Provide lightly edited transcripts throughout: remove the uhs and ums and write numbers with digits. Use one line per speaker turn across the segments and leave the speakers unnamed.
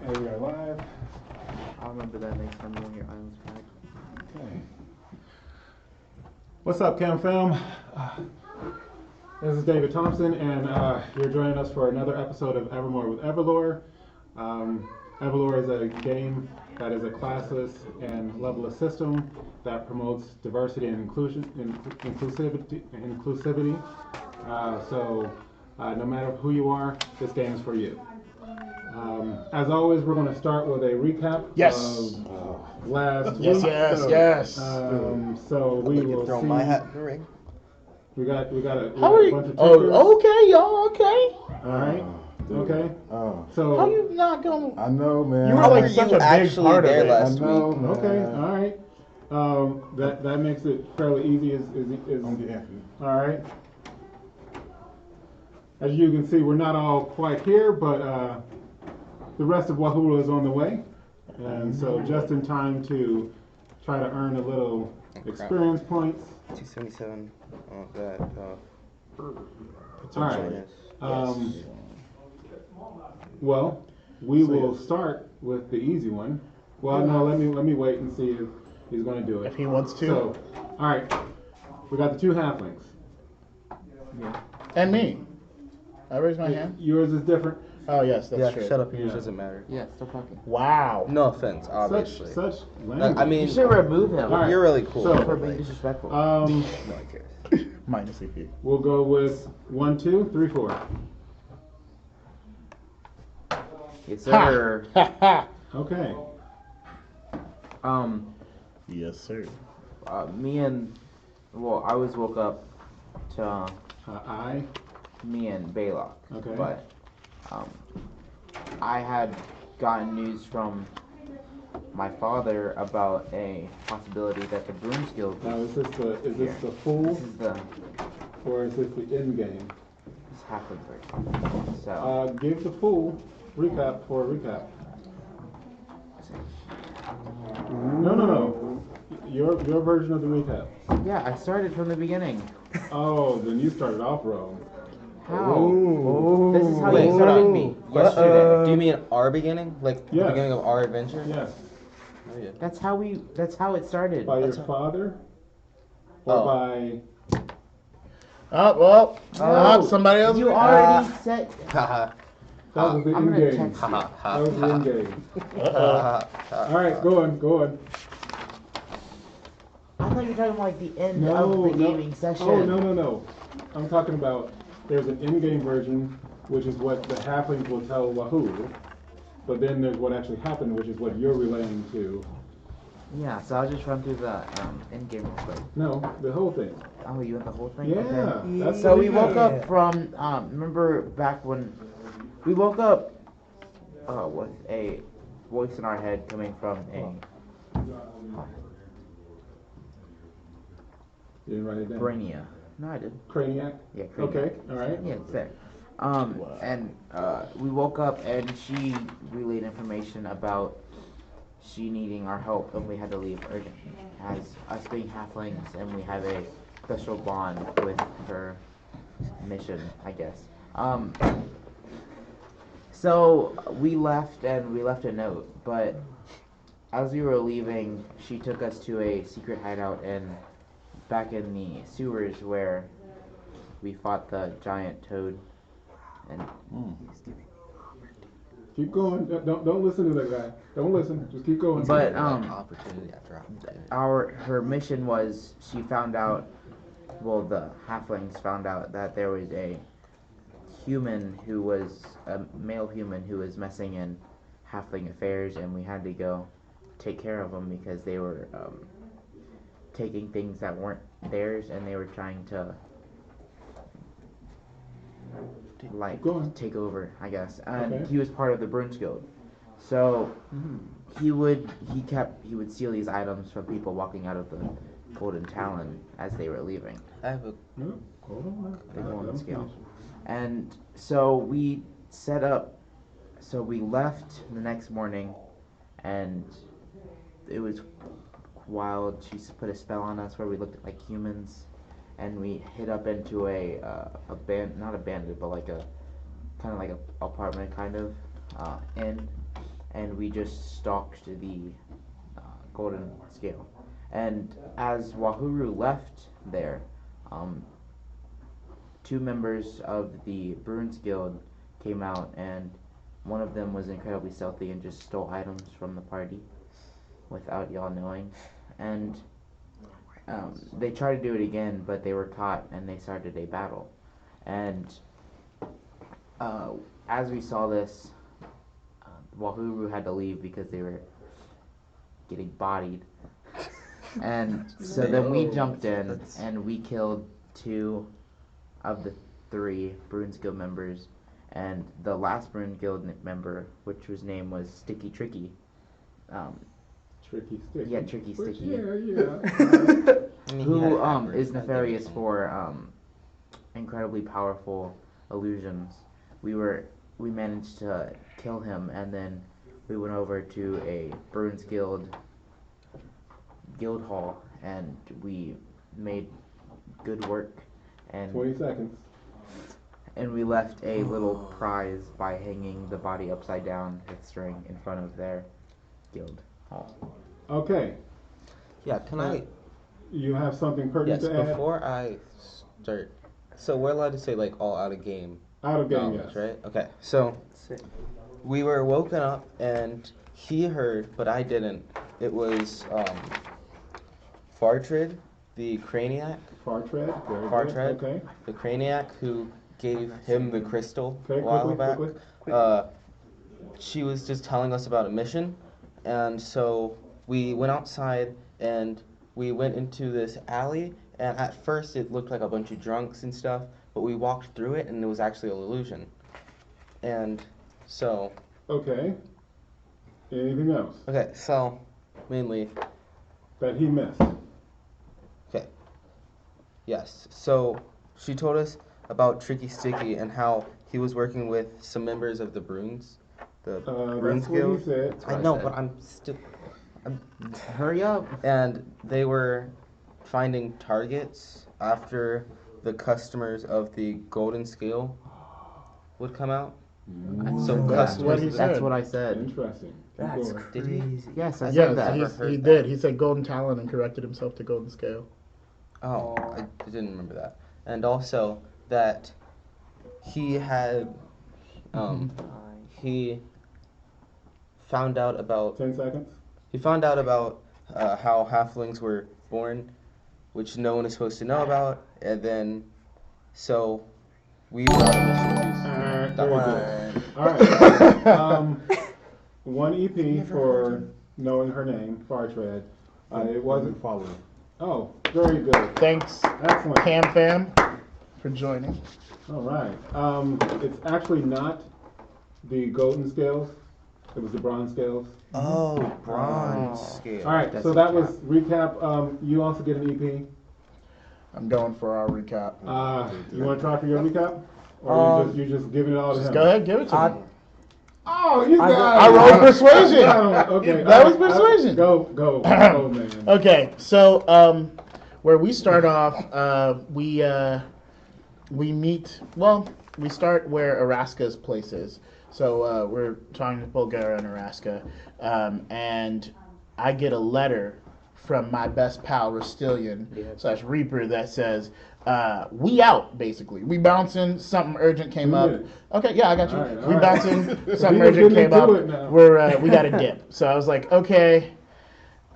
Hey, we are live.
I'll remember that next time when your island's back.
Okay. What's up, Cam Fam? This is David Thompson, and you're joining us for another episode of EverMore with EverLore. EverLore is a game that is a classless and levelless system that promotes diversity and inclusivity. So no matter who you are, this game is for you. As always, we're going to start with a recap of last week.
Yes.
So we will
throw
see.
my hat in the ring.
We got a
How are you?
bunch of tickers.
Oh, okay, y'all. Okay.
All right. Okay. So
How you not gonna?
I know, man.
You were
How
like
were
such
you
a big
actually
part of
there
it.
last
I know,
week?
man.
okay. All right. That makes it fairly easy. Is all right. As you can see, we're not all quite here, but the rest of Wahuru is on the way, and so just in time to try to earn a little experience points.
277. Oh, that.
All right.
Yes.
Well, we will start with the easy one. Well, no, let me wait and see if he's going to do it.
If he wants to.
So, all right, we got the two halflings.
Yeah.
And me. I raised my hand.
Yours is different.
Oh yes, that's
Yeah,
true.
shut up. Yours
Yeah.
doesn't matter.
Yeah, stop talking.
Wow.
No offense, obviously.
Such language.
I mean,
You should remove him.
All right.
you're really cool.
So-
For being disrespectful.
No one cares.
Minus CP.
We'll go with 1, 2, 3, 4.
Yes, sir.
Ha.
Okay.
Yes, sir.
I was woke up to me and Belac.
Okay.
But I had gotten news from my father about a possibility that the Brooms Guild
Now,
was.
is this the
This
full,
is the
or is this the end game?
this happened first. So
Give the full recap for a recap. No. Your version of the recap.
yeah, I started from the beginning.
Oh, then you started off wrong.
How? This is how
Wait,
you
hold
started
on.
me yesterday.
Do you mean our beginning? Like
Yeah.
the beginning of our adventure?
Yes.
Oh, yeah.
That's how it started.
By your
That's-
father? Or
Oh.
by...
Oh well.
Oh,
Somebody else.
You already said.
Haha.
That was the
I'm
end
gonna
game.
text you.
That was the end game.
Haha.
Alright, go on.
I thought you were talking about like the end
No,
of the
no.
gaming session.
Oh, no. I'm talking about, there's an in-game version, which is what the halflings will tell Wahuru. But then there's what actually happened, which is what you're relaying to.
Yeah, so I'll just run through the end game real quick.
No, the whole thing.
Oh, you want the whole thing?
Yeah,
Okay.
that's
So
the
we woke
recap.
up from remember back when we woke up with a voice in our head coming from a
You didn't write it down.
Brainia. No, I did.
Craniac?
Yeah, Craniac.
Okay, alright.
Yeah, it's there. And we woke up and she relayed information about she needing our help and we had to leave urgent. As us being halflings and we have a special bond with her mission, I guess. So we left and we left a note, but as we were leaving, she took us to a secret hideout back in the sewers where we fought the giant toad. And
Keep going. Don't listen to that guy. Don't listen. Just keep going.
but
Opportunity after opportunity.
her mission was she found out, well, the halflings found out that there was a human who was a male human who was messing in halfling affairs, and we had to go take care of them because they were taking things that weren't theirs, and they were trying to like
Go on.
take over, I guess. And
Okay.
he was part of the Brooms Guild, so he would steal these items from people walking out of the Golden Talon as they were leaving.
I have a.
No, hold on.
They go on
Let him
scale.
finish.
And so we set up, so we left the next morning, and it was wild. She put a spell on us where we looked like humans, and we hid up into not a bandit, but like a kind of like a apartment kind of inn, and we just stalked the golden scale. And as Wahuru left there, 2 members of the Bruins Guild came out, and one of them was incredibly stealthy and just stole items from the party without y'all knowing. And they tried to do it again, but they were caught and they started a battle. And as we saw this, Wahuru had to leave because they were getting bodied. And so then we jumped in and we killed 2 of the 3 Bruins Guild members, and the last Bruins Guild member, which his name was Sticky Tricky.
Tricky Sticky.
Yeah, Tricky
Which,
Sticky.
Yeah.
Who is nefarious for incredibly powerful illusions. We managed to kill him, and then we went over to a Bruins Guild hall, and we made good work. And
20 seconds.
And we left a little prize by hanging the body upside down with string in front of their guild hall.
Okay.
Yeah, can I?
You have something pertinent
Yes,
to add?
before I start. So we're allowed to say like all out of game
Out of game,
knowledge,
yes.
right? Okay, so we were woken up and he heard, but I didn't. It was Fartred, the Craniac.
Fartred, very good.
Fartred,
Okay.
the Craniac who gave him the crystal
Okay,
a while
quickly.
back. She was just telling us about a mission, and so we went outside and we went into this alley, and at first it looked like a bunch of drunks and stuff, but we walked through it and it was actually an illusion. And so...
Okay. Anything else
Okay, so mainly...
that he missed?
Okay. Yes, so she told us about Tricky Sticky and how he was working with some members of the Bruins. The Bruins
That's what
Guild.
he said.
I know, but I'm still...
Hurry up!
And they were finding targets after the customers of the golden scale would come out. So
That's what he
customers.
said.
That's what I said.
Interesting.
That's
Keep going.
Did he?
crazy. Yes, I said
Yes,
that.
Never heard
he
that.
did. He said golden talon and corrected himself to golden scale.
Oh, I didn't remember that. And also that he had, he found out about
10 seconds.
He found out about how halflings were born, which no one is supposed to know about, and then, so, we were on a mission to
Very
that
good. All right. 1 EP for knowing her name, Fartred. It wasn't following. Oh, very good.
Thanks,
Excellent.
Cam Fam, for joining.
All right. It's actually not the golden scales. It was the bronze scales.
Oh, bronze scale.
All right.
That's
So
a
that
cap.
was recap. You also get an EP.
I'm going for our recap.
You want to try for your recap, or you just giving it all to
Just
him?
go ahead, give it to me.
Oh, you got
I
it.
rolled persuasion.
Okay.
That was persuasion.
Go, man.
Okay, so where we start off, we meet. Well, we start where Araska's place is. So we're talking to Bulgaria and Araska, and I get a letter from my best pal Rasitlian / Reaper that says, "We out." Basically, we bouncing. Something urgent came
2
up.
minutes.
Okay, yeah, I got you.
All right, all
We
right.
bouncing. Something
We
urgent
getting
came up.
into it now.
We got a dip. So I was like, okay.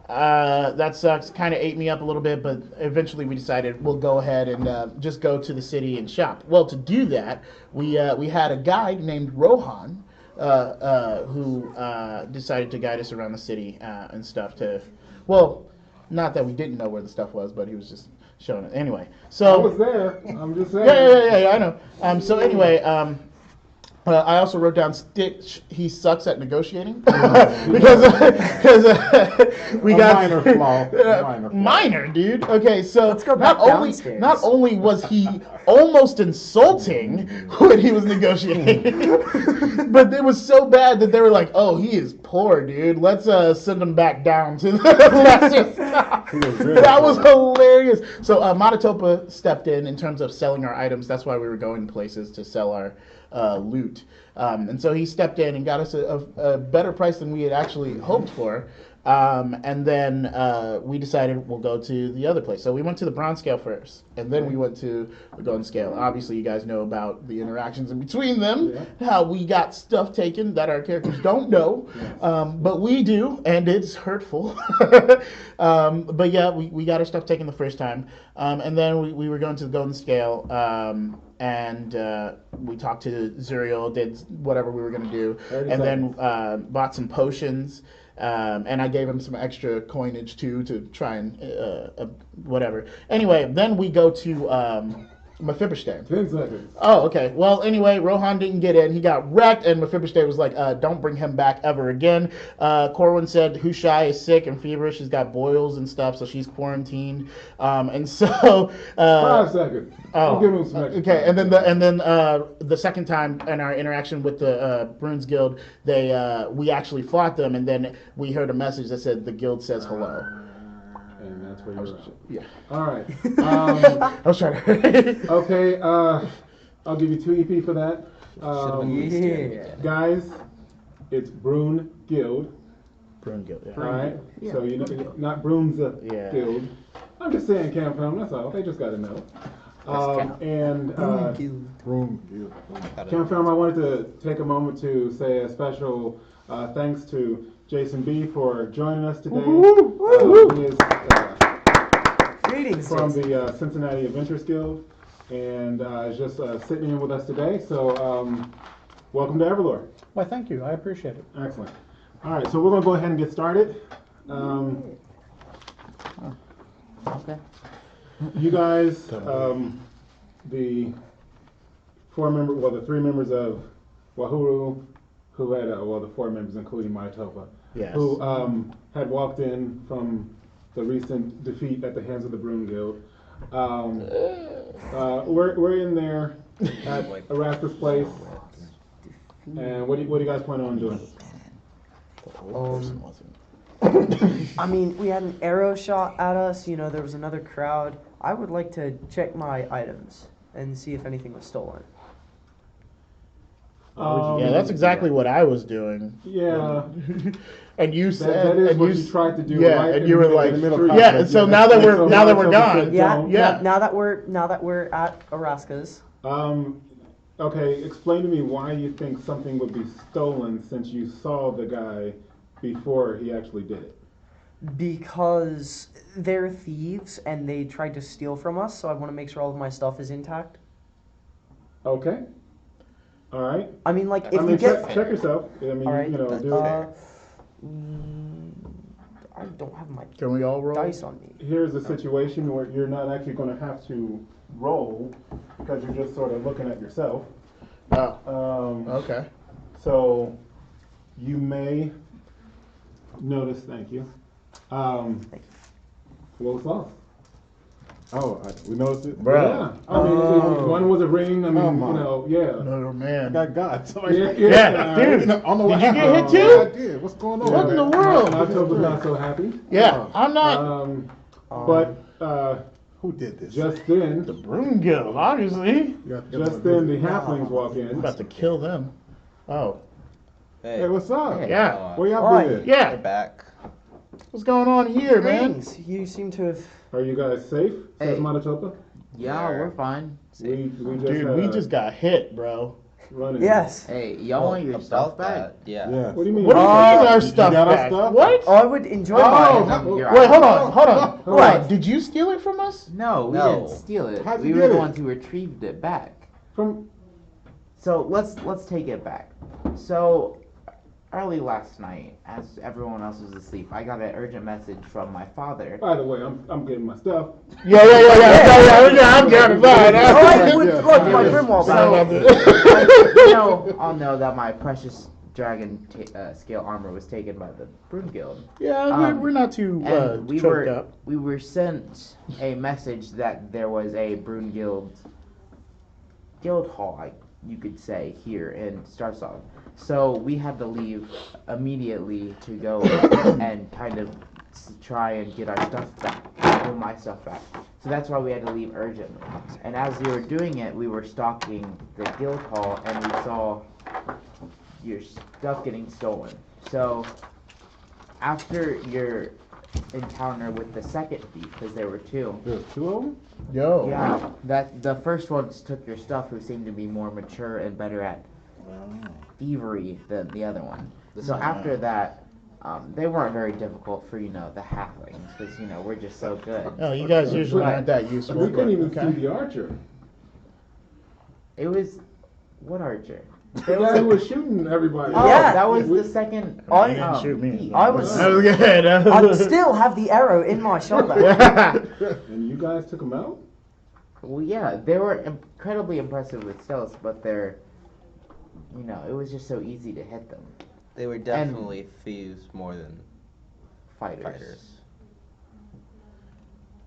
That sucks. Kind of ate me up a little bit, but eventually we decided we'll go ahead and just go to the city and shop. Well, to do that, we had a guide named Rohan who decided to guide us around the city and stuff. Not that we didn't know where the stuff was, but he was just showing it anyway. So
I was there. I'm just saying.
yeah, I know. So anyway, I also wrote down Stitch. He sucks at negotiating because we got
minor flaw. Minor flaw.
minor, dude. Okay, so
Let's go
not
back
only
downstairs.
not only was he almost insulting when he was negotiating, but it was so bad that they were like, "Oh, he is poor, dude. Let's send him back down to the lesser stock." That was hilarious. So Matatopa stepped in terms of selling our items. That's why we were going places to sell our loot. And so he stepped in and got us a better price than we had actually hoped for. And then we decided we'll go to the other place. So we went to the bronze scale first, and then we went to the golden scale. Obviously, you guys know about the interactions in between them, how we got stuff taken that our characters don't know, but we do, and it's hurtful. But yeah, we got our stuff taken the first time. And then we were going to the golden scale, and we talked to Zuriel, did whatever we were going to do, and then bought some potions. And I gave him some extra coinage too to try and whatever. Anyway, then we go to Mephibosheth.
10 seconds.
Oh, okay. Well, anyway, Rohan didn't get in. He got wrecked, and Mephibosheth was like, don't bring him back ever again. Corwin said Hushai is sick and feverish. She's got boils and stuff, so she's quarantined. And so...
5 seconds. I'll give him some extra
Okay,
time.
and then the second time in our interaction with the Bruins Guild, we actually fought them, and then we heard a message that said the guild says hello.
And that's where you're at.
Yeah.
All right.
I was trying to...
Okay, I'll give you 2 EP for that. Guys, it's Bruin Guild.
Bruin Guild, yeah.
All right?
Yeah.
So you know, not Bruins
Yeah.
Guild. I'm just saying camp film, that's all. They just got to know. And
Room,
camp film, I wanted to take a moment to say a special thanks to Jason B for joining us today. He is
Greetings,
from
Jason.
the Cincinnati Adventures Guild, and is just sitting in with us today. So, welcome to EverLore.
Why, thank you. I appreciate it.
Excellent. All right, so we're gonna go ahead and get started.
Okay.
You guys, the 3 members of Wahuru, who had, the 4 members, including Maitopa,
Yes.
who had walked in from the recent defeat at the hands of the Bruin Guild. We're in there at Erastus Place, and what do you guys plan on doing?
I mean, we had an arrow shot at us. You know, there was another crowd. I would like to check my items and see if anything was stolen.
Yeah, that's exactly what I was doing.
Yeah,
And you said,
that is
and
what you tried to do.
Yeah,
right
and
in
you
the
were
middle
like,
of the street.
yeah. And so now that we're gone,
Yeah,
Yeah.
Now that we're at Araska's,
Okay, explain to me why you think something would be stolen since you saw the guy before he actually did it.
because they're thieves and they tried to steal from us. So I want to make sure all of my stuff is intact.
Okay. All right.
I mean, like if
I mean,
you get,
check yourself. I mean,
all right.
you know, do
I don't have my
can we all roll?
dice on me.
Here's a situation where you're not actually going to have to roll because you're just sort of looking at yourself.
Oh, okay.
So you may notice. Thank you. What was lost?
Oh, we noticed it?
Bro.
Yeah. I mean, one was a ring. I mean,
Oh, my.
you know, yeah.
Oh man.
I got God. Somebody,
Yeah, dude.
I don't know what
Did you get
happened.
hit
Yeah,
too?
I did. What's going on?
What in the
man?
world?
October's not so happy.
Yeah, I'm not.
But
Who did this?
just then,
The Broom Guild, obviously.
just then, the halflings walk
I'm
in.
about to kill them. Oh,
Hey, what's up?
Hey.
yeah,
Where y'all
Oi.
been?
yeah.
back.
What's going on here, man?
Greetings. You seem to have.
Are you guys safe? Says
Hey.
Manitopa.
Yeah, we're fine.
We just
Dude,
had
we
a
just got hit, bro.
run-in.
Yes.
Hey, y'all want your stuff back?
Yeah.
Yeah.
What do you mean?
What do you mean our
you
stuff
got our
back?
stuff?
What?
Oh, I would enjoy
Oh,
mine.
Wait, hold on.
Hold
What?
on.
Did you steal it from us?
No, we
No.
didn't steal it.
How'd
We
you
were
get
the
it?
ones who retrieved it back.
From
So let's take it back. So early last night, as everyone else was asleep, I got an urgent message from my father.
by the way, I'm getting my stuff.
Yeah, I'm getting it fine.
Oh, I would
Yeah.
look my
Yeah.
Grimwall
So-
back.
You know, I'll know that my precious dragon scale armor was taken by the Broom Guild.
Yeah, we're not too
And we
choked
were
up.
we were sent a message that there was a Broom Guild hall, you could say, here in Starsong. So we had to leave immediately to go and kind of try and get our stuff back, pull my stuff back. So that's why we had to leave urgently. And as we were doing it, we were stalking the guild hall, and we saw your stuff getting stolen. So after your encounter with the second thief, because there were two.
There's two of them?
Yo.
Yeah, that the first ones took your stuff, who seemed to be more mature and better at thievery than the other one. So after that, they weren't very difficult for the halflings, because we're just so good.
Oh, you guys usually aren't that useful.
We couldn't even
okay.
see the archer.
It was what archer?
The guy who was shooting everybody.
Oh,
Yeah.
that was the second.
You didn't shoot me.
thief.
I was-
That was good.
I still have the arrow in my shoulder.
And you guys took him out?
Well, yeah, they were incredibly impressive with stealth, but they're, it was just so easy to hit them.
They were definitely thieves more than
Fighters.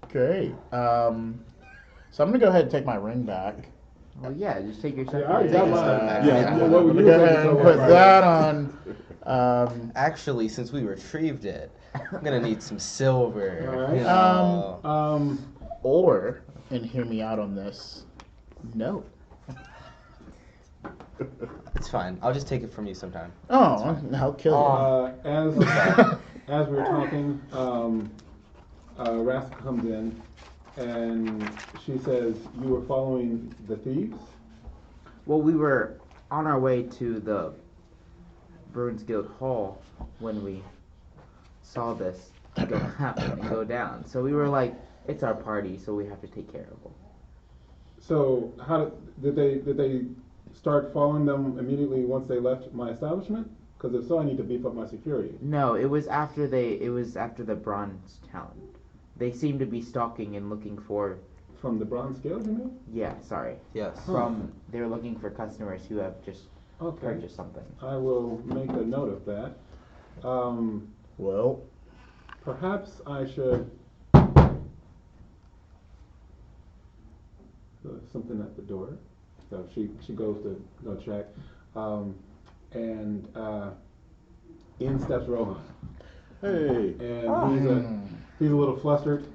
Okay. So I'm gonna go ahead and take my ring back.
Well, yeah, just take your
Yeah,
stuff.
I already got mine.
Yeah,
Yeah,
I'm
what would
gonna
you
go
take
ahead and
to
put
go
that on.
Actually, since we retrieved it, I'm gonna need some silver.
Alright.
you know.
Or, and hear me out on this. No.
It's fine. I'll just take it from you sometime.
Oh, I'll kill you.
As we were talking, Rascal comes in, and she says, "You were following the thieves."
Well, we were on our way to the Bruins Guild Hall when we saw this happen and go down. So we were like, it's our party, so we have to take care of them.
So, how did they start following them immediately once they left my establishment? Because if so, I need to beef up my security.
No, it was after the Bronze Town. They seemed to be stalking and looking for.
From the Bronze Guild, you mean?
Yeah, sorry.
Yes.
They're looking for customers who have just
Okay.
purchased something.
I will make a note of that.
Well,
Perhaps I should. Something at the door. So she goes to go check. And in steps Rohan.
Hey.
And he's a little flustered.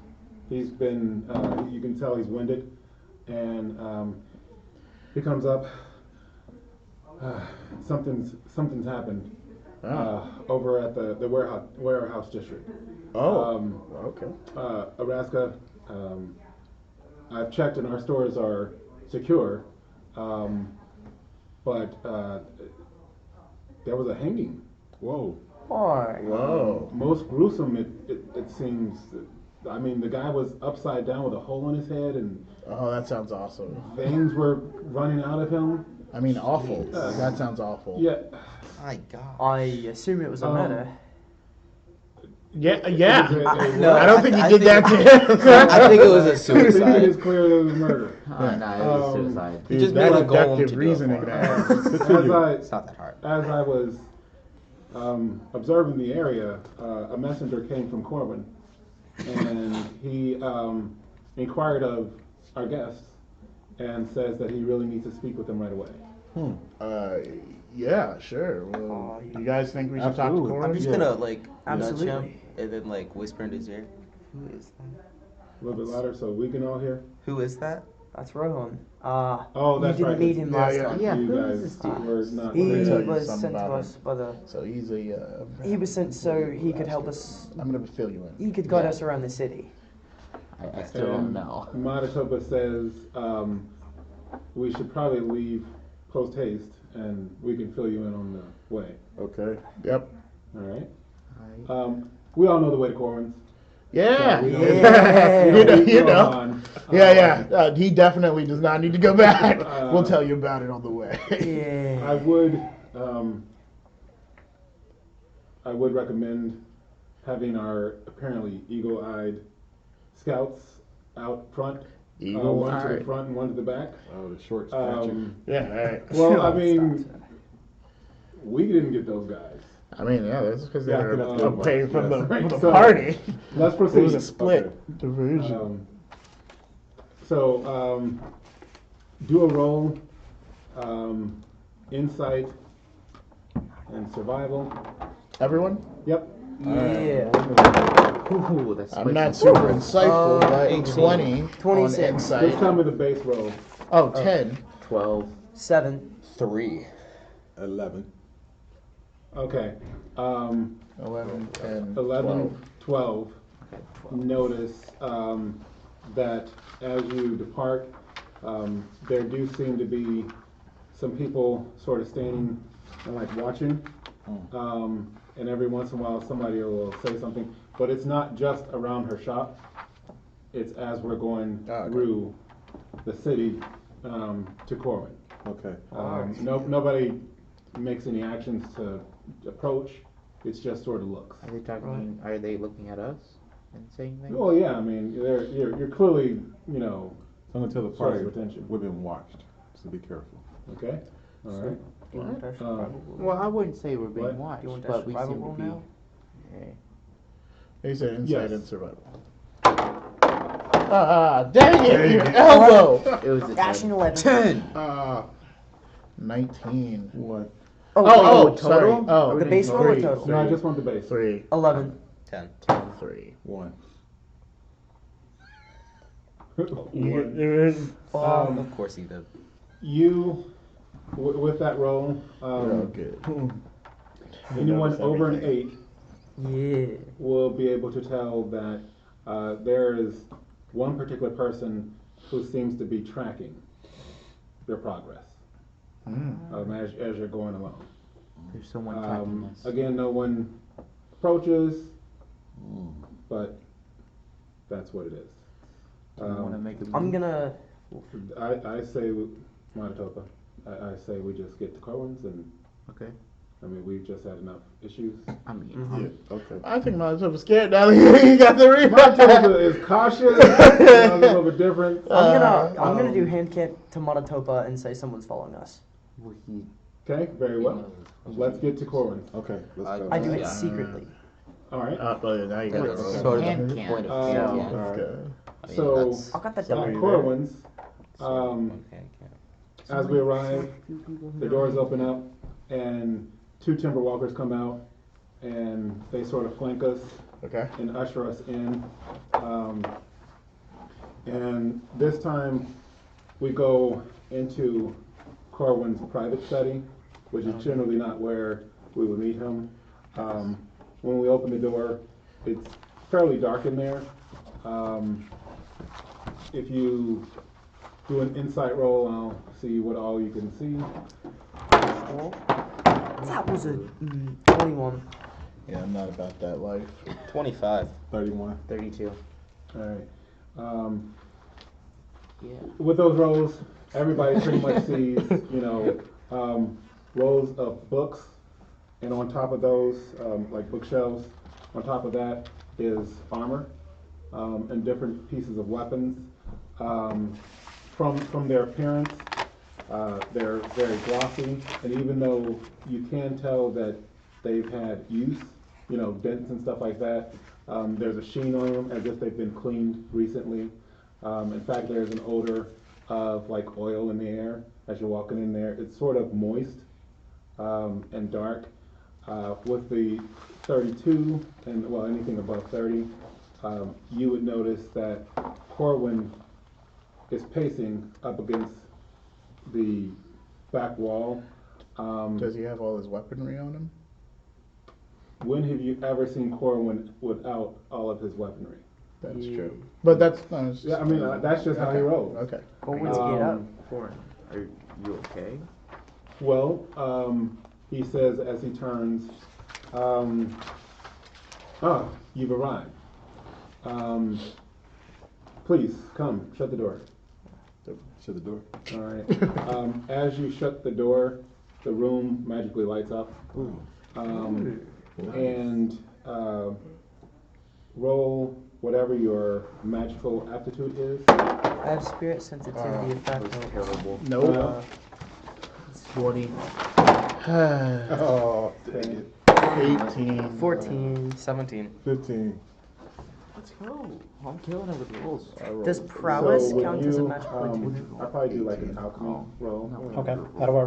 He's been, you can tell he's winded. And he comes up. Something's happened over at the warehouse district.
okay.
Araska, I've checked and our stores are secure, but there was a hanging.
Whoa.
Why?
Whoa.
Most gruesome, it seems. I mean, the guy was upside down with a hole in his head, and
Oh, that sounds awesome.
veins were running out of him.
I mean, awful. That sounds awful.
Yeah.
My God.
I assume it was a murder.
Yeah.
No,
I don't think he
I
did that to him.
I think it was a
I think it
suicide.
is clear that it was murder.
No, it was suicide.
You just
that
made a golem
deductive
to do it
reasoning
for
there.
It's not that hard.
As I was observing the area, a messenger came from Corwin, and he inquired of our guests and says that he really needs to speak with them right away.
Yeah, sure. Well, you guys think we should talk to
Absolutely.
Corin?
I'm just gonna like nudge him
Absolutely.
and then like whisper in his ear. Who is that?
A little bit louder so we can all hear.
Who is that?
That's Rohan.
Oh, that's
you didn't
right.
meet him last time.
Yeah,
You
who is
guys
this dude?
were not
He
Let me tell you
was
something
sent to
about
us by the.
So he's a.
He was sent so he could help us.
I'm gonna fill you in.
He could guide us around the city.
I still don't know.
Madatopa says we should probably leave post haste, and we can fill you in on the way.
Okay.
Yep.
All right. We all know the way to Corwin's.
Yeah.
We
Yeah.
You know.
on.
Yeah. He definitely does not need to go back. We'll tell you about it on the way.
Yeah.
I would recommend having our apparently eagle-eyed scouts out front. One to the
Eagle-eyed.
front and one to the back.
Oh, the short scratching.
Yeah. All right.
Well, I mean, we didn't get those guys.
I mean, yeah, that's because
Yeah,
they're
that's
away from the,
Right,
the
so-
party.
Let's
It
proceed.
was a split
Okay.
division.
Do a roll, insight and survival.
Everyone?
Yep.
Yeah.
Ooh, that's
I'm
spicy.
not super insightful, but
18.
20 on
26.
insight.
Just tell me the base roll.
Oh, 10.
12.
7.
3.
11.
Okay.
11, 10,
11, 12.
Okay.
Notice that as you depart, there do seem to be some people sort of standing and like watching. And every once in a while somebody will say something, but it's not just around her shop. It's as we're going through the city to Corwin.
Okay.
Nobody makes any actions to approach. It's just sort of looks.
Are they talking? Are they looking at us and saying things?
Well, yeah. I mean, you're clearly, you know,
So I'm gonna tell the
source
party
of attention.
we've been watched, so be careful.
Okay. All right.
Do you want that
Um,
survival roll?
Well, I wouldn't say we're being
What?
watched,
Do you want that
but we
survival
seem to
roll
be.
now?
Yeah.
He said insight
Yes.
and survival. Dang it! Your elbow!
It was a
Ashen
10.
11.
19.
What?
Oh,
total?
sorry. Oh,
The base roll or
three.
total?
No, I just want the base.
3.
11.
10.
3.
1.
Of course he did.
You, with that roll,
You're all good.
anyone
Notice
over an
everything.
8
Yeah.
will be able to tell that there is one particular person who seems to be tracking their progress as you're going along.
There's someone tracking us.
Again, no one approaches, but that's what it is.
Do you want to make a
I'm
move?
gonna.
I say, Manitoba, I say we just get to Corwin's, and
Okay.
I mean, we've just had enough issues.
I mean,
Yeah. Okay.
I think Manitoba's scared now that you got the
Manitoba
rebound.
is cautious, you know, it's a little bit different.
I'm gonna do hand camp to Manitoba and say someone's following us.
well, he.
Okay, very well. Let's get to Corwin's.
Okay. Let's go.
I do it
Yeah.
secretly.
All right.
Well, yeah, now you got
That's
the
sort of
hand
the
can't.
point of
Um,
hand
all
can't.
right.
Okay.
I mean,
So,
that's
I got that
At
done.
Corwin's,
hand can't.
as we arrive, the doors open up, and 2 timber walkers come out, and they sort of flank us
Okay.
and usher us in. And this time, we go into Corwin's private study, which is generally not where we would meet him. When we open the door, it's fairly dark in there. If you do an insight roll, I'll see what all you can see.
That was a 21.
Yeah, I'm not about that life.
25.
31.
32.
All right.
Yeah.
With those rows, everybody pretty much sees, you know, rows of books, and on top of those, like bookshelves, on top of that is armor and different pieces of weapons. From their appearance, they're very glossy, and even though you can tell that they've had use, you know, dents and stuff like that, there's a sheen on them as if they've been cleaned recently. In fact, there's an odor of like oil in the air as you're walking in there. It's sort of moist and dark. With the 32 and well, anything above 30, you would notice that Corwin is pacing up against the back wall.
Does he have all his weaponry on him?
When have you ever seen Corwin without all of his weaponry?
That's
Yeah.
true. But that's no, it's
Yeah, I mean, that's just how he rolls.
Okay.
Corwin's get up.
Are you okay?
Well, he says as he turns, you've arrived. Please, come, shut the door.
Shut the door.
All right. As you shut the door, the room magically lights up. And roll whatever your magical aptitude is.
I have spirit sensitivity if that helps.
Terrible.
Nope.
20.
Oh,
Okay.
18.
14.
17.
15.
Let's go. I'm killing it with rolls.
Does prowess
So would
count as a
you,
magical activity?
I'll probably do like an alchemy roll.
Okay, what do I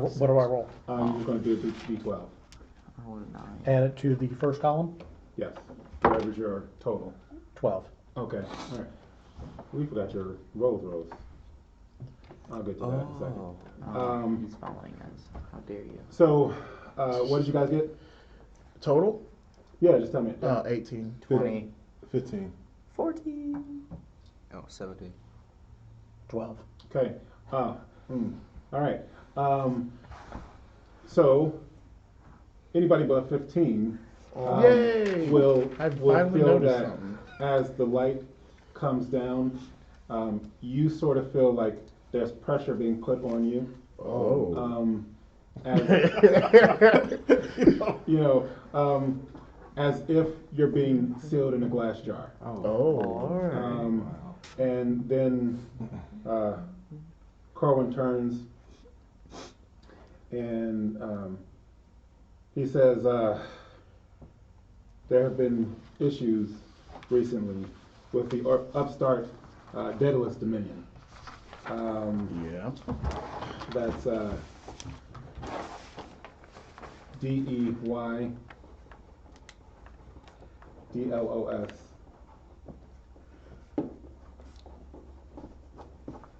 roll?
You're just gonna do a D12.
I rolled a 9.
Add it to the first column?
Yes. Whatever's your total.
12.
Okay, all right. We forgot your rolls. I'll get to that in a second.
Oh, he's following us. How dare you?
So, what did you guys get?
Total?
Yeah, just tell me.
18.
20.
15.
14.
Oh, 17.
12.
Okay. All right. So, anybody but 15
Yay!
will
I
will
finally
feel
noticed
that
something.
as the light comes down, you sort of feel like there's pressure being put on you.
Oh.
As, as if you're being sealed in a glass jar.
Oh.
And then Corwin turns and he says, there have been issues recently with the upstart Daedalus Dominion.
Yeah.
That's DEY DLOS.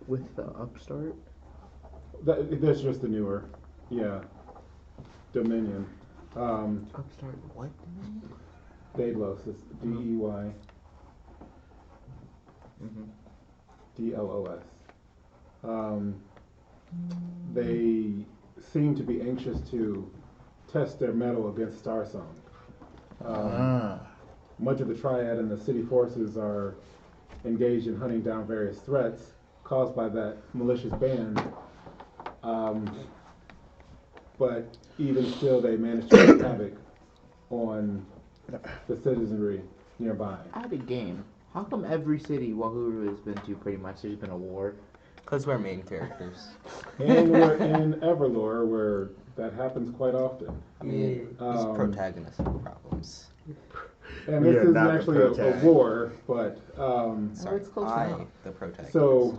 With the upstart?
That's just the newer, Dominion.
Upstart what?
Daedalus is DEY DLOS. They seem to be anxious to test their mettle against Starsong. Much of the Triad and the city forces are engaged in hunting down various threats caused by that malicious band. But even still, they managed to wreak havoc on the citizenry nearby.
I had a game. How come every city Wahuru has been to pretty much there's been a war?
Because we're main characters.
And we're in EverLore, where that happens quite often.
I mean, it's protagonist problems.
And this
You're
isn't
not the
actually a
protag.
war, but
Sorry, it's close
I,
enough.
the protagonist.
so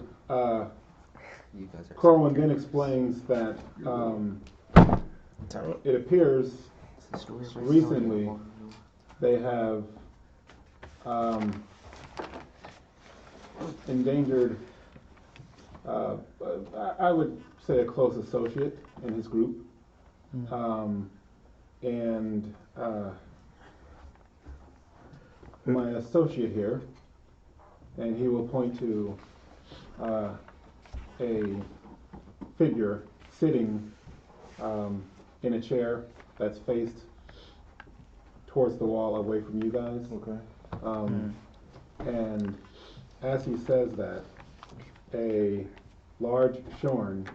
You guys are.
Corwin then explains that
Sorry.
it appears
It's the story of
recently
Wahuru.
they have endangered, I would say, a close associate in his group. And my associate here, and he will point to a figure sitting in a chair that's faced towards the wall away from you guys.
Okay.
And as he says that, a large shorn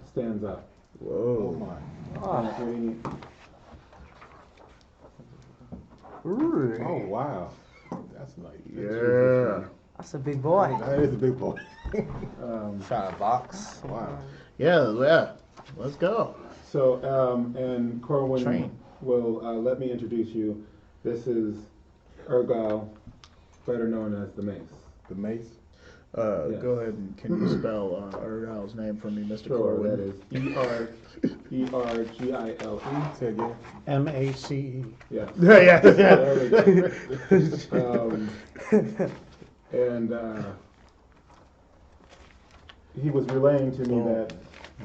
stands up.
Oh
Whoa.
my.
And
Oh wow. That's nice.
Yeah.
That's a big boy.
That is a big boy.
Trying to box.
Wow.
Yeah. Let's go.
So, and Corwin
Train.
will let me introduce you. This is Ergal, better known as the Mace.
The mace.
Yes.
Go ahead and can you spell Ergal's name for me, Mr.
Sure,
Corwin?
that is ERGILE.
Say again.
MACE.
Yes.
Yeah.
There we go. And he was relaying to me that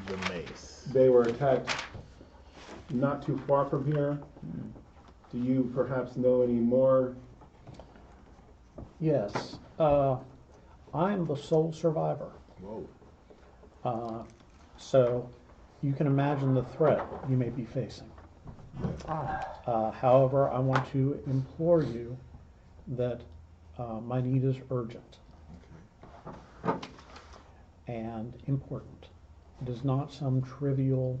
The mace.
they were attacked not too far from here. Do you perhaps know any more?
Yes. I'm the sole survivor.
Whoa.
So you can imagine the threat you may be facing. However, I want to implore you that my need is urgent and important. It is not some trivial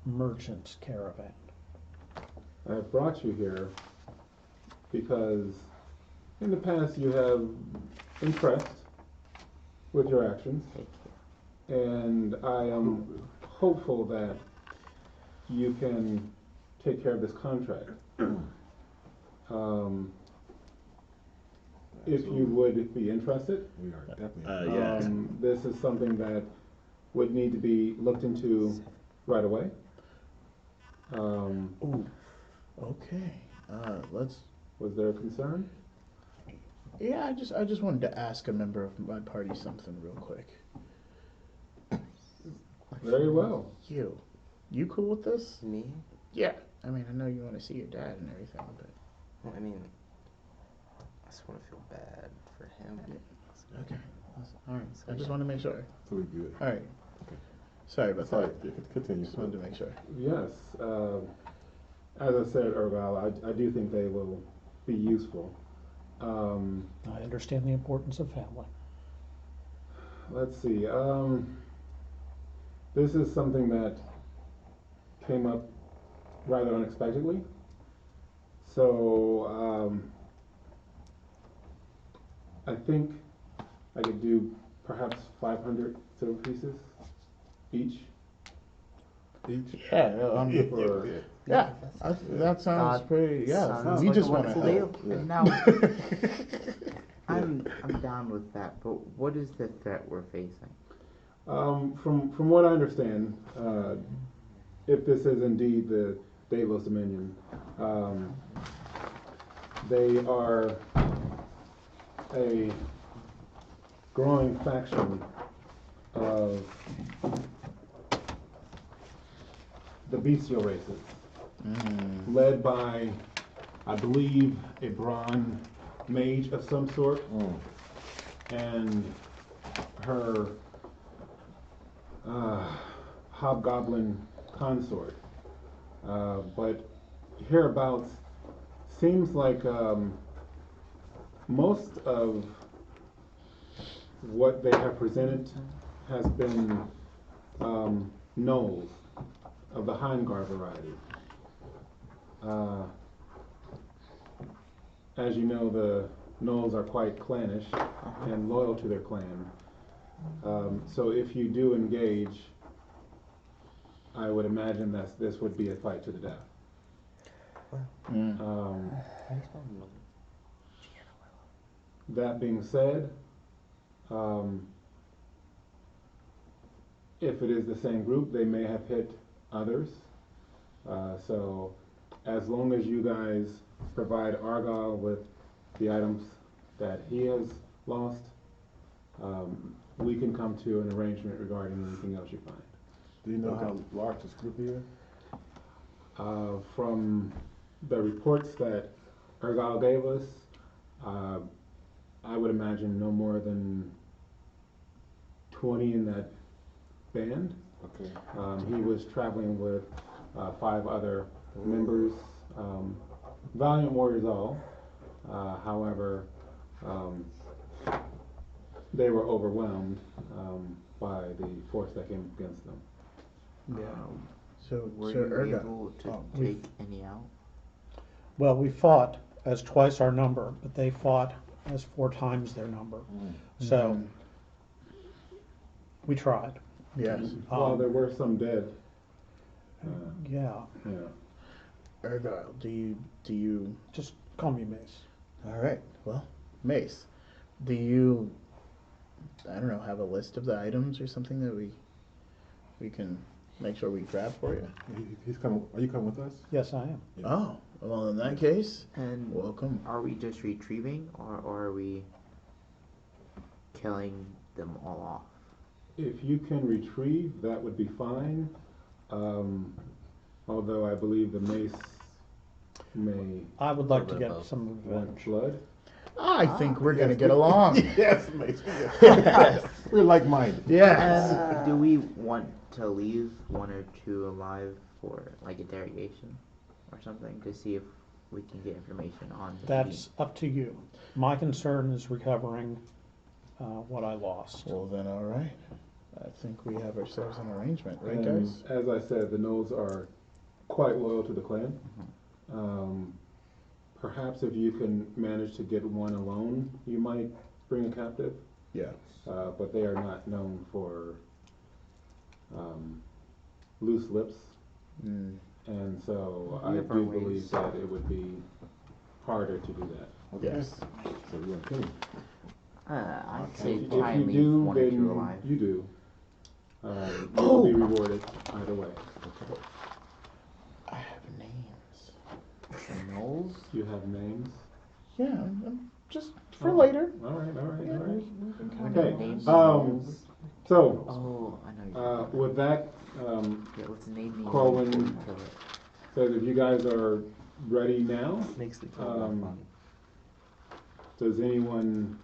merchant's caravan.
I have brought you here because in the past you have impressed with your actions, and I am hopeful that you can take care of this contract. If you would be interested,
We are definitely.
Yeah.
this is something that would need to be looked into right away.
Ooh. Okay. Let's.
Was there a concern?
Yeah, I just wanted to ask a member of my party something real quick.
Very well.
You cool with this?
Me?
Yeah. I mean, I know you want to see your dad and everything, but
Well, I mean, I just want to feel bad for him.
okay. All right. I just want to make sure.
So we good.
All right. Sorry about
Sorry,
that.
continue.
Just wanted to make sure.
Yes. As I said, Ergal, I do think they will be useful.
I understand the importance of family.
Let's see. This is something that came up rather unexpectedly. So I think I could do perhaps 500 silver pieces each.
Yeah.
For,
Yeah. That sounds pretty. Yeah.
Sounds
We
like
just
a
want to
wonderful
help.
deal.
And now, I'm down with that, but what is the threat we're facing?
from what I understand, if this is indeed the Delos Dominion, they are a growing faction of the bestial races, led by, I believe, a bronze mage of some sort, and her hobgoblin consort. But hereabouts seems like most of what they have presented has been gnolls of the Hindgar variety. As you know, the gnolls are quite clannish and loyal to their clan. So if you do engage, I would imagine that this would be a fight to the death. That being said, if it is the same group, they may have hit others. So as long as you guys provide Argyle with the items that he has lost, we can come to an arrangement regarding anything else you find.
Do you know how large this group is?
From the reports that Argyle gave us, I would imagine no more than 20 in that band.
Okay.
He was traveling with 5 other members, valiant warriors all. However, they were overwhelmed by the force that came against them.
Yeah. So
Were
so
you
Erga.
able to
we-
take any out?
Well, we fought as twice our number, but they fought as 4 times their number. So we tried.
Yes.
While there were some dead,
Yeah,
Ergyle, do you?
just call me Mace.
All right. Well, Mace, do you? I don't know. Have a list of the items or something that we can make sure we grab for you.
He's coming. Are you coming with us?
Yes, I am.
Oh, well, in that case,
And
welcome.
are we just retrieving, or are we killing them all off?
if you can retrieve, that would be fine. Although I believe the mace may
I would like to
Little bit
get
of
some
want
revenge.
blood.
I think we're gonna get along.
Yes, Mace. We're like-minded.
Yes.
And do we want to leave 1 or 2 alive for like interrogation or something to see if we can get information on the
That's up to you. My concern is recovering what I lost.
Well then, all right. I think we have ourselves an arrangement, right,
And
guys?
as I said, the Knolls are quite loyal to the clan. Perhaps if you can manage to get one alone, you might bring a captive.
Yeah.
But they are not known for loose lips.
Mm.
And so I
We have our
do
ways.
believe that it would be harder to do that.
Okay.
Yes.
So we're gonna kill him.
I'd say
If
try
you
and leave
do,
1 or 2
then
alive.
you do. You will be rewarded either way.
I have names.
Knolls?
You have names.
Yeah, just for later.
All right.
We're
Okay.
not named
So,
Oh, I know.
with that,
Yeah, let's name the
Corwin says if you guys are ready now,
Makes the kill
um, does anyone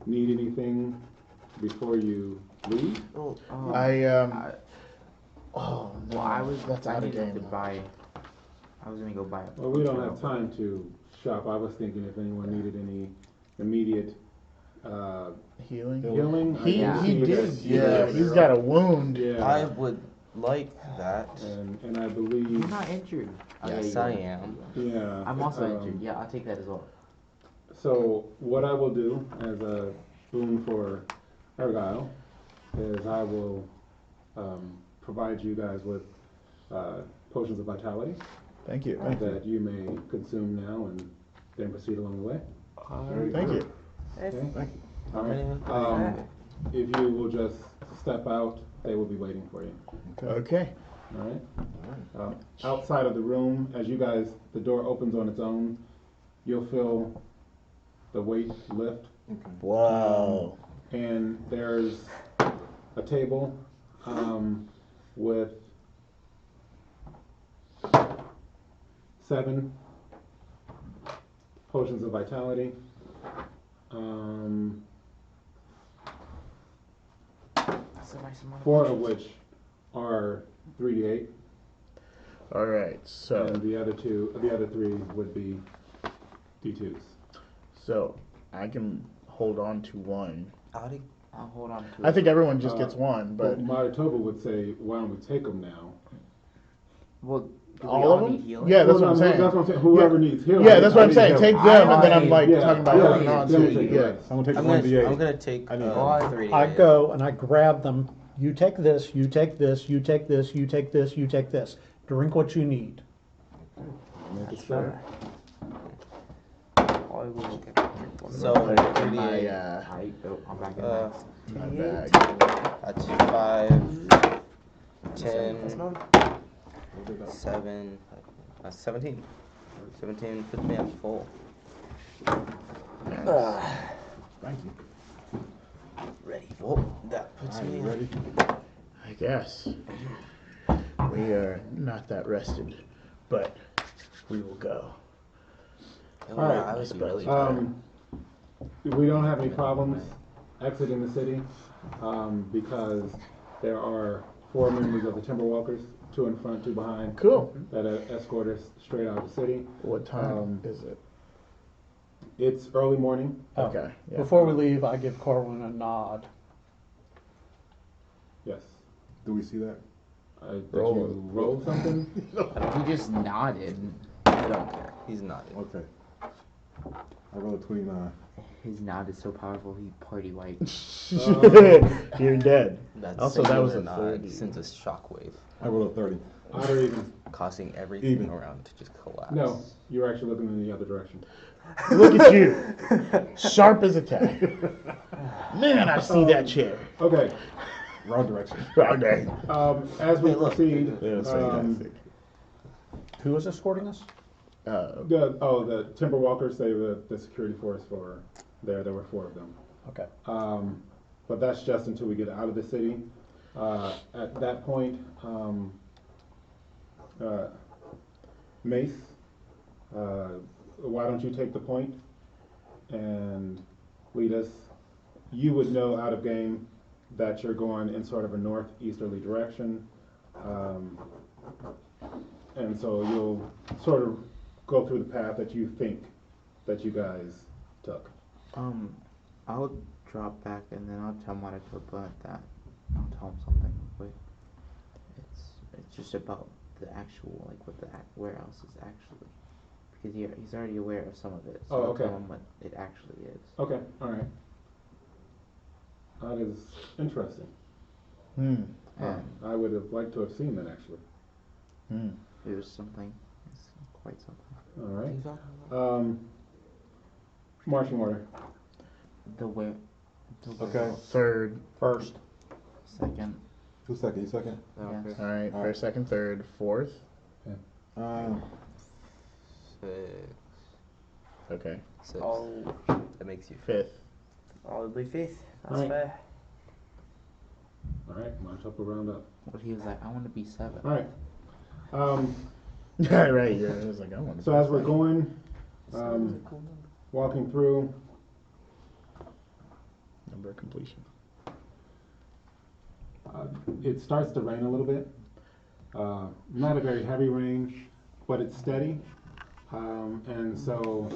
need anything before you leave?
Oh,
Oh,
well,
no,
I
out of
needed
game.
to buy. I was gonna go buy a
Well, we don't
potion
have time to shop. I was thinking if anyone needed any immediate
Healing.
healing. I
He
can
he
see that
did.
you
Yeah,
guys
he's
are-
got a wound.
Yeah.
I would like that.
And I believe.
You're not injured. Oh, yeah,
Yes,
you
I
are.
am.
Yeah.
I'm also injured. Yeah, I'll take that as well.
So what I will do as a boon for Argyle is I will provide you guys with potions of vitality
Thank you.
that you may consume now and then proceed along the way.
Thank you.
Okay?
Thank you.
All right. If you will just step out, they will be waiting for you.
Okay.
All right. Outside of the room, as you guys, the door opens on its own. You'll feel the weight lift,
Wow.
and there's a table with 7 potions of vitality. 4 of which are 3d8,
All right. So
and the other 3 would be d2s.
I can hold on to one.
I'll hold on to
I
it.
think everyone just gets one, but
Manitoba would say, why don't we take them now?
Well, do we
all of
need
them.
healing?
Yeah, that's
Well,
what I'm
no,
saying.
That's what I'm saying. Whoever needs healing.
Yeah, that's what I'm
I
saying.
need
Take
help.
them, and then I'm like
Yeah,
talking about
yeah,
holding on
then
to
we take
it.
the
Yeah.
rest.
I'm gonna take
I'm
one
gonna,
D8.
I'm gonna take
I need
3
I go and I grab them. You take this, you take this, you take this, you take this, you take this. Drink what you need.
Make it sure.
I will get
So,
Put it in
38.
I'm back in
my bag.
That's 5, 10,
That's not
7, 17. 17 puts me at full.
Thank you.
Ready. Well, that puts
Alright,
me
you ready?
I guess we are not that rested, but we will go.
Oh,
All right.
I was really tired.
We don't have any problems exiting the city because there are 4 members of the Timberwalkers, 2 in front, 2 behind,
Cool.
that escort us straight out of the city.
What time is it?
It's early morning.
Okay. Yeah.
Before we leave, I give Corwin a nod.
Yes.
Do we see that?
Did
Roll.
you roll something?
He just nodded. I don't care.
He's not.
Okay. I roll a 29.
His nod is so powerful, he party white.
You're dead.
That's
Also, that was a
singular
30.
sends a shockwave,
I roll a 30.
Odd or even?
causing everything
Even.
around to just collapse.
No, you're actually looking in the other direction.
Look at you. Sharp as a tack. Man, I see that chair.
Okay.
Wrong direction.
Wrong day.
As we
Hey, look.
proceed,
Yeah, that's fantastic.
Who is escorting us?
the Timberwalkers, they were the security force for there. There were 4 of them.
Okay.
But that's just until we get out of the city. At that point, Mace, why don't you take the point and lead us? You would know out of game that you're going in sort of a northeasterly direction. And so you'll sort of go through the path that you think that you guys took.
I'll drop back and then I'll tell Manitoba that I'll tell him something. Wait, it's just about the actual what the warehouse is actually, because he's already aware of some of it. So
Oh,
I'll
okay.
tell him what it actually is.
Okay, all right. That is interesting.
And
I would have liked to have seen that actually.
it was something. It's quite something.
All right. Marching order.
The where?
Okay.
Third.
First.
Second.
2 seconds. You second?
Yes.
All right. First, second, third, fourth.
6,
Okay.
6.
Oh,
That makes you
5th.
I'll be 5th. That's
Alright.
fair.
All right, march up or round up.
But he was like, I want to be 7.
All right.
Yeah, right. Yeah, it was like I want.
So as we're going, walking through,
Number of completion.
it starts to rain a little bit. Not a very heavy rain, but it's steady. And so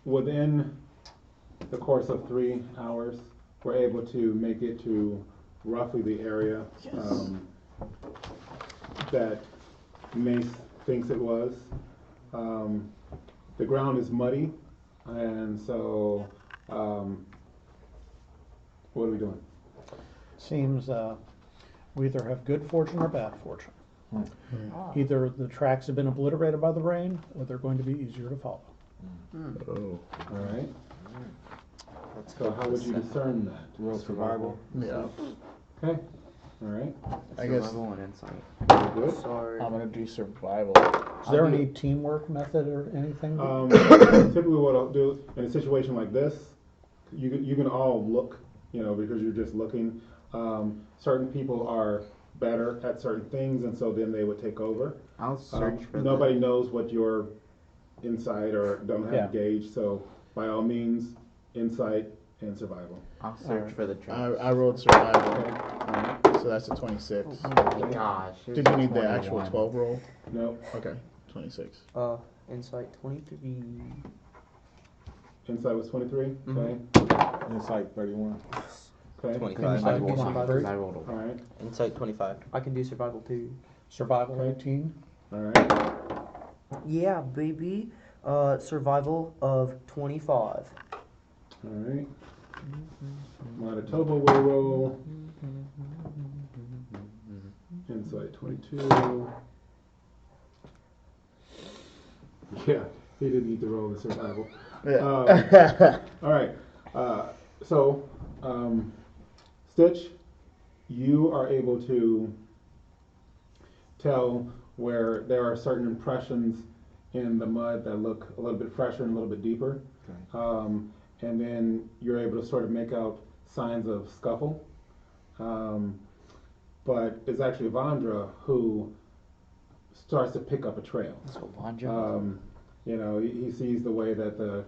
within the course of 3 hours, we're able to make it to roughly the area that Mace thinks it was. The ground is muddy, and so what are we doing?
Seems we either have good fortune or bad fortune.
Ah.
Either the tracks have been obliterated by the rain, or they're going to be easier to follow.
Oh.
All right. So how would you discern that?
Real survival.
Yeah.
Okay. All right.
I guess
Survival and insight.
Very good.
Sorry.
I'm gonna do survival.
Is there any teamwork method or anything?
Typically, what I'll do in a situation like this, you can all look, because you're just looking. Certain people are better at certain things, and so then they would take over.
I'll search for
Nobody knows what your insight or don't have
Yeah.
gauge, so by all means, insight and survival.
I'll search for the tracks.
I rolled survival,
Okay.
so that's a 26.
Oh my gosh.
Did you need the actual 12 roll?
No.
Okay, 26.
Insight 23.
Insight was 23. Okay.
Insight 31.
Okay.
25.
I can do
Come on,
survival.
Bert.
I rolled a
All right.
Insight 25.
I can do survival too.
Survival 18.
All right.
Yeah, baby. Survival of 25.
All right. Manitoba will roll. Insight 22. Yeah, he didn't need to roll the survival. All right. So, Stitch, you are able to tell where there are certain impressions in the mud that look a little bit fresher and a little bit deeper.
Okay.
And then you're able to sort of make out signs of scuffle. But it's actually Vandra who starts to pick up a trail.
So Vandra.
He sees the way that the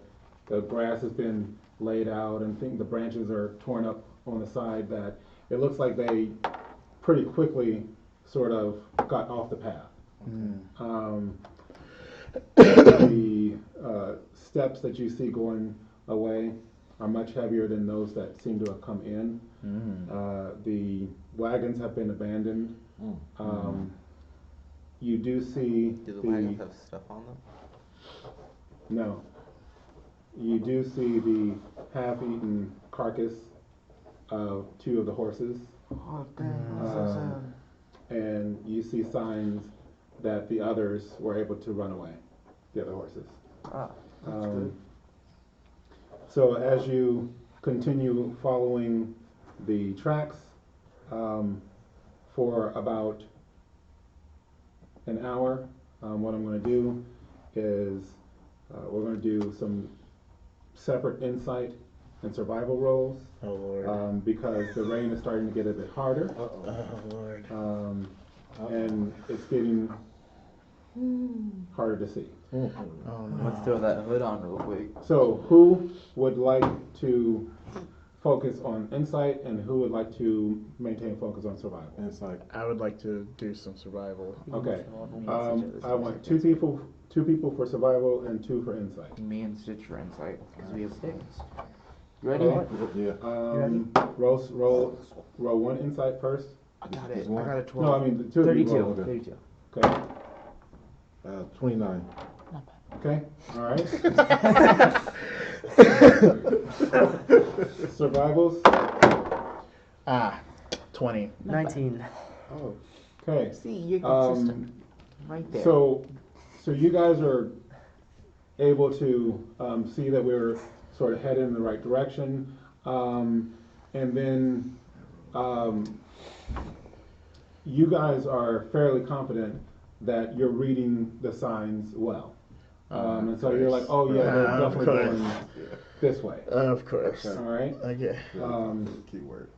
grass has been laid out and the branches are torn up on the side, that it looks like they pretty quickly sort of got off the path. The steps that you see going away are much heavier than those that seem to have come in. The wagons have been abandoned. You do see
Do the wagons have stuff on them?
No. You do see the half-eaten carcass of 2 of the horses.
Oh, damn.
And you see signs that the others were able to run away, the other horses.
That's good.
So as you continue following the tracks for about an hour, what I'm going to do is we're going to do some separate insight and survival rolls.
Oh Lord.
Because the rain is starting to get a bit harder.
Oh Lord.
And it's getting harder to see.
Oh no.
Let's throw that hood on real quick.
So who would like to focus on insight and who would like to maintain focus on survival?
Insight.
I would like to do some survival.
Okay. I want two people for survival and 2 for insight.
Me and Stitch for insight, because we have 6.
Ready?
Yeah.
Roll 1 insight first.
I got it.
Just
I
one?
got a 12.
No, I mean the 2 of you
32.
roll.
32.
Okay.
29.
Okay. All right. Survivals.
20.
19.
Okay.
See, you're consistent. Right there.
So you guys are able to see that we're sort of headed in the right direction, and then you guys are fairly confident that you're reading the signs well. And so you're like, oh yeah, they're
Of
definitely
course.
going this way.
Of course.
All right.
Okay.
Keyword.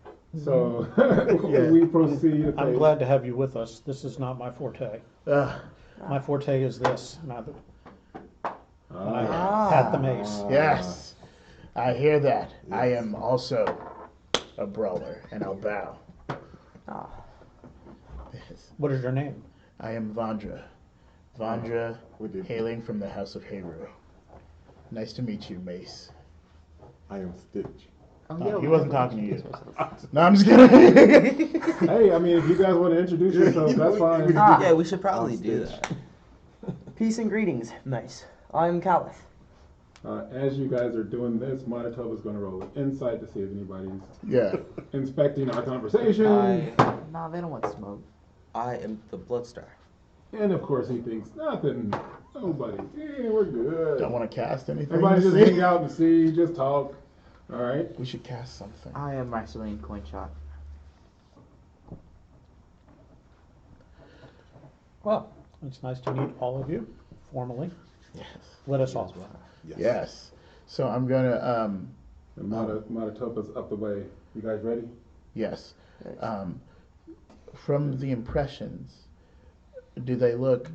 So
Yeah.
we proceed.
I'm
okay.
glad to have you with us. This is not my forte.
Uh,
My forte is this, and I
Ah.
pat the mace.
yes. I hear that. I am also a brawler, and I'll bow.
Ah.
Yes.
What is your name?
I am Vandra. Vandra,
We did.
hailing from the House of Hairu. Nice to meet you, Mace.
I am Stitch.
Oh, he wasn't talking to you. No, I'm just kidding.
Hey, I mean, if you guys want to introduce yourselves, that's fine.
Ah.
Yeah, we should probably do that.
Peace and greetings. Nice. I'm Kaliff.
As you guys are doing this, Manitoba's going to roll an insight to see if anybody's
Yeah.
inspecting our conversation.
No, they don't want smoke.
I am the Bloodstar.
And of course, he thinks nothing. Nobody. Yeah, we're good.
Don't want to cast anything.
Everybody
to
just
see?
hang out and see, just talk. All right.
We should cast something.
I am Rasitlian Coinshot.
Well, it's nice to meet all of you formally.
Yes.
Let us off.
Yes. So I'm gonna
And Manitoba's up the way. You guys ready?
yes. From the impressions, do they look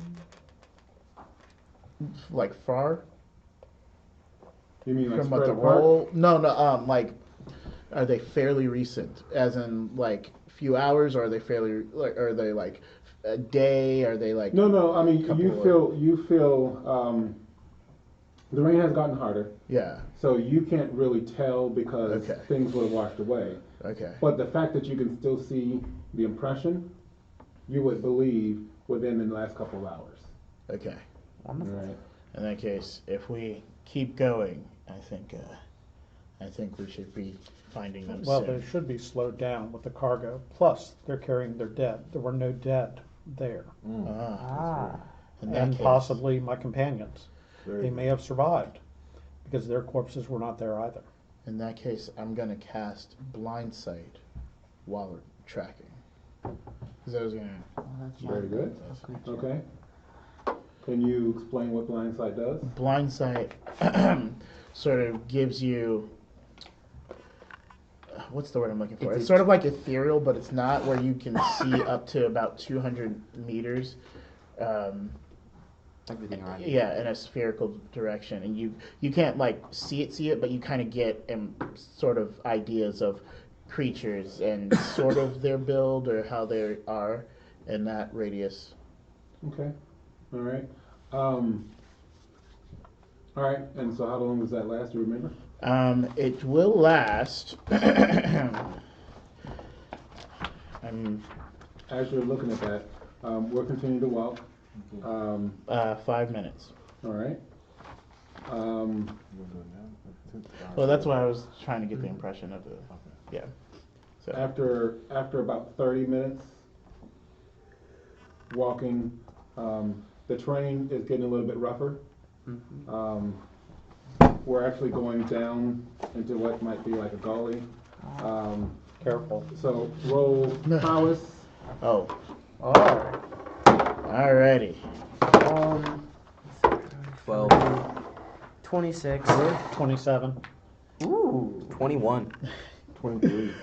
like far
You mean like
from what
spread
the
apart?
roll? No, like, are they fairly recent? As in, like, few hours, or are they fairly, like, are they like a day? Are they like?
No. I mean,
Couple
you feel. The rain has gotten harder,
Yeah.
so you can't really tell because
Okay.
things would have washed away.
Okay.
But the fact that you can still see the impression, you would believe within the last couple of hours.
Okay.
Wonderful.
Right.
In that case, if we keep going, I think we should be finding them
Well,
soon.
they should be slowed down with the cargo. Plus, they're carrying their dead. There were no dead there.
Ah,
Ah.
in that
And
case,
possibly my companions.
Very
They
good.
may have survived because their corpses were not there either.
in that case, I'm gonna cast Blind Sight while we're tracking. Because I was gonna.
Oh, that's
Very
fine.
good.
That's
Okay. Can you explain what blind sight does?
Blind Sight sort of gives you. What's the word I'm looking for? It's sort of like ethereal, but it's not, where you can see up to about 200 meters.
Everything around you.
Yeah, in a spherical direction, and you can't like see it, but you kind of get sort of ideas of creatures and sort of their build or how they are in that radius.
Okay. All right. All right. And so, how long does that last? Do you remember?
It will last.
As you're looking at that, we'll continue to walk.
5 minutes.
All right.
Well, that's why I was trying to get the impression of the. Yeah. So.
After about 30 minutes walking, the terrain is getting a little bit rougher. We're actually going down into what might be like a gully.
Careful.
So roll prowess.
Oh.
Oh.
Alrighty.
12.
26.
27.
Ooh.
21.
23.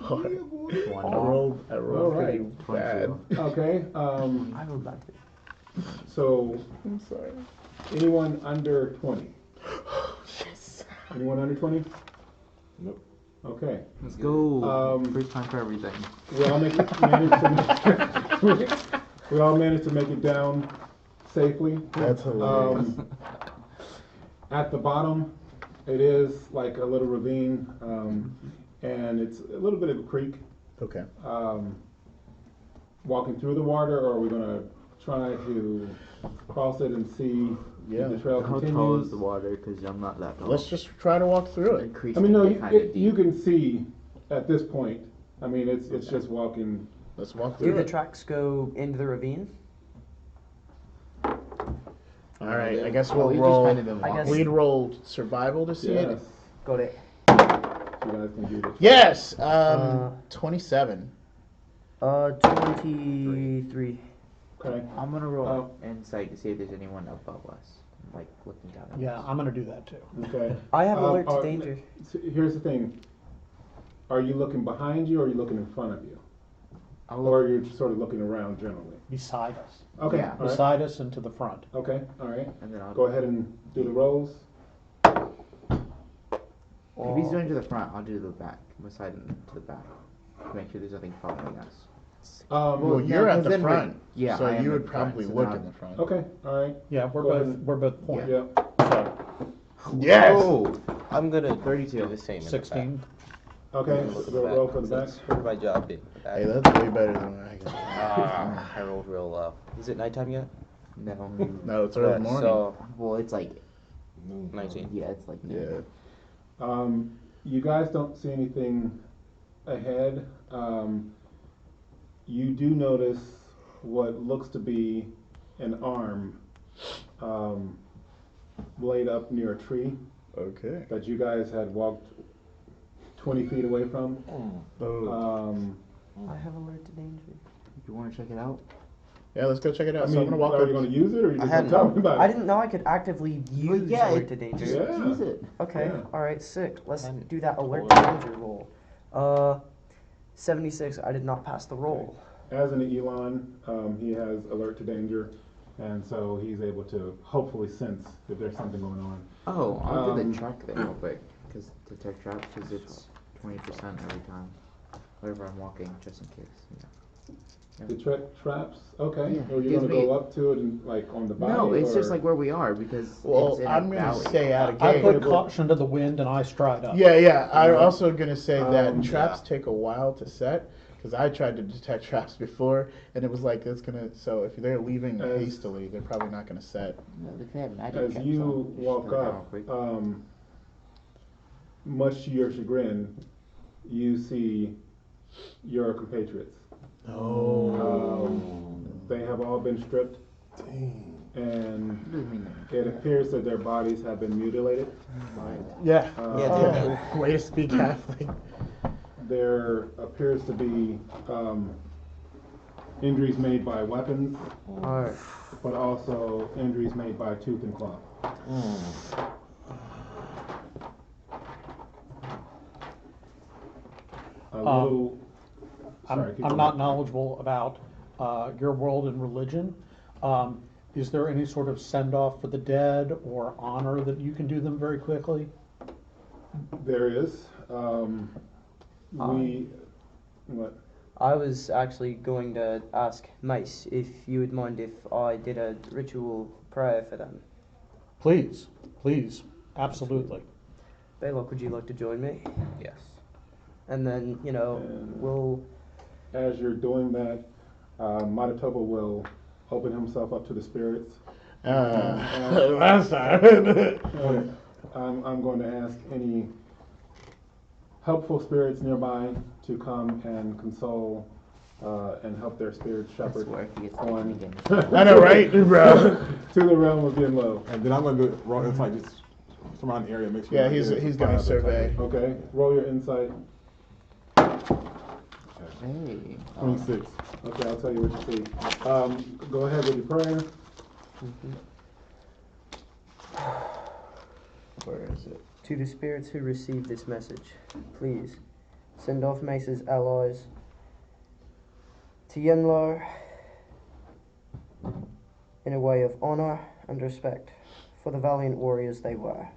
24. I
All
rolled pretty
right.
bad.
Okay.
I rolled back.
So
I'm sorry.
anyone under 20?
Yes.
Anyone under 20?
Nope.
Okay.
Let's go.
Um,
First time for everything.
We all managed to make it down safely.
That's hilarious.
At the bottom, it is like a little ravine, and it's a little bit of a creek.
Okay.
Walking through the water, or are we gonna try to cross it and see
Yeah.
if the trail
How tall
continues?
is the water? Because I'm not that tall.
Let's just try to walk through it.
Increase
I mean, no,
kind of
you
deep.
can see at this point. I mean, it's just walking.
Let's walk
Do
through
the
it.
tracks go into the ravine?
All right. I guess
Oh,
we'll
we just
roll.
kinda been
I guess-
walking.
We'd roll survival to see it.
Yes.
Got it.
You guys can do this.
Yes. 27.
23.
Okay.
I'm gonna roll insight to see if there's anyone above us, like looking down at
Yeah,
us.
I'm gonna do that too.
Okay.
I have alert to
are-
danger.
Here's the thing. Are you looking behind you or are you looking in front of you?
I'll
Or
look,
you're just sort of looking around generally?
Beside us.
Okay.
Yeah.
All right.
Beside us and to the front.
Okay. All right.
and then I'll
Go ahead and do the rolls.
If he's going to the front, I'll do the back, beside and to the back, to make sure there's nothing following us.
Well,
no,
you're at
'cause
the
then
front.
yeah,
So
I am
you
at
would
the front,
probably
so
look
now-
in the front.
Okay. All right.
Yeah,
Go ahead.
we're both pointing.
Yeah.
So,
Yes.
Oh, I'm gonna
32.
do the same. in the
16.
Okay.
back.
So roll for the back.
That's part of my job. Being the
Hey,
back.
that's way better than what I got.
I rolled real low. Is it nighttime yet?
No.
No, it's early
Yeah,
morning.
So
Well, it's like
19.
yeah, it's like
Yeah.
You guys don't see anything ahead. You do notice what looks to be an arm laid up near a tree
Okay.
that you guys had walked 20 feet away from.
Oh.
I have alert to danger.
You want to check it out?
Yeah, let's go check it
I
out. So
mean,
I'm gonna walk
are you
up.
going to use it or are you
I
just going to
hadn't-
tell me about it?
I didn't know I could actively use
yeah,
alert to danger.
Yeah.
Use it.
Okay,
Yeah.
alright, sick. Let's
hadn't
do that alert
told
to danger roll. 76, I did not pass the roll.
As an elon, he has alert to danger, and so he's able to hopefully sense if there's something going on.
Oh, I'll do
Um,
the track thing real quick, because detect traps, because it's 20% every time, wherever I'm walking, just in case.
The traps, okay.
Yeah,
Or you're
gives
gonna
me-
go up to it and like on the body?
No, it's just
or-
like where we are, because
Well,
it's in
I'm
a
gonna
valley.
say out of
I
game.
put caution to the wind and I stride up.
Yeah, yeah. I'm also gonna say that
Um,
traps take a while to set because I tried to detect traps before, and it was like it's gonna. So if they're leaving
As-
hastily, they're probably not gonna set.
No, if they have magic
As
caps
you
on, just
walk
put it down real
up,
quick.
much to your chagrin, you see your compatriots. They have all been stripped, and
Doesn't mean
it appears that their bodies have been mutilated.
Yeah.
Uh,
Way to speak halfling.
There appears to be injuries made by weapons,
Alright.
but also injuries made by tooth and claw. A little. Sorry, keep
I'm
going.
not knowledgeable about your world and religion. Is there any sort of send-off for the dead or honor that you can do them very quickly?
There is. What?
I was actually going to ask Mace if you would mind if I did a ritual prayer for them.
Please, please, absolutely.
Belac, would you like to join me?
Yes.
And then, you know, we'll...
As you're doing that, Matatoba will open himself up to the spirits.
Last time.
I'm going to ask any helpful spirits nearby to come and console and help their spirits
I
shepherd
swear, if he gets
on
taken again.
I know, right, bro?
to the realm of Yenlo.
And then I'm gonna do roll insight, just surround the area, make sure.
Yeah,
nobody
he's
is
gonna
fired
survey.
Okay, roll your insight.
Hey.
26.
Okay, I'll tell you what you see. Go ahead with your prayer.
Where is it?
To the spirits who receive this message, please send off Mace's allies to Yenlo in a way of honor and respect for the valiant warriors they were.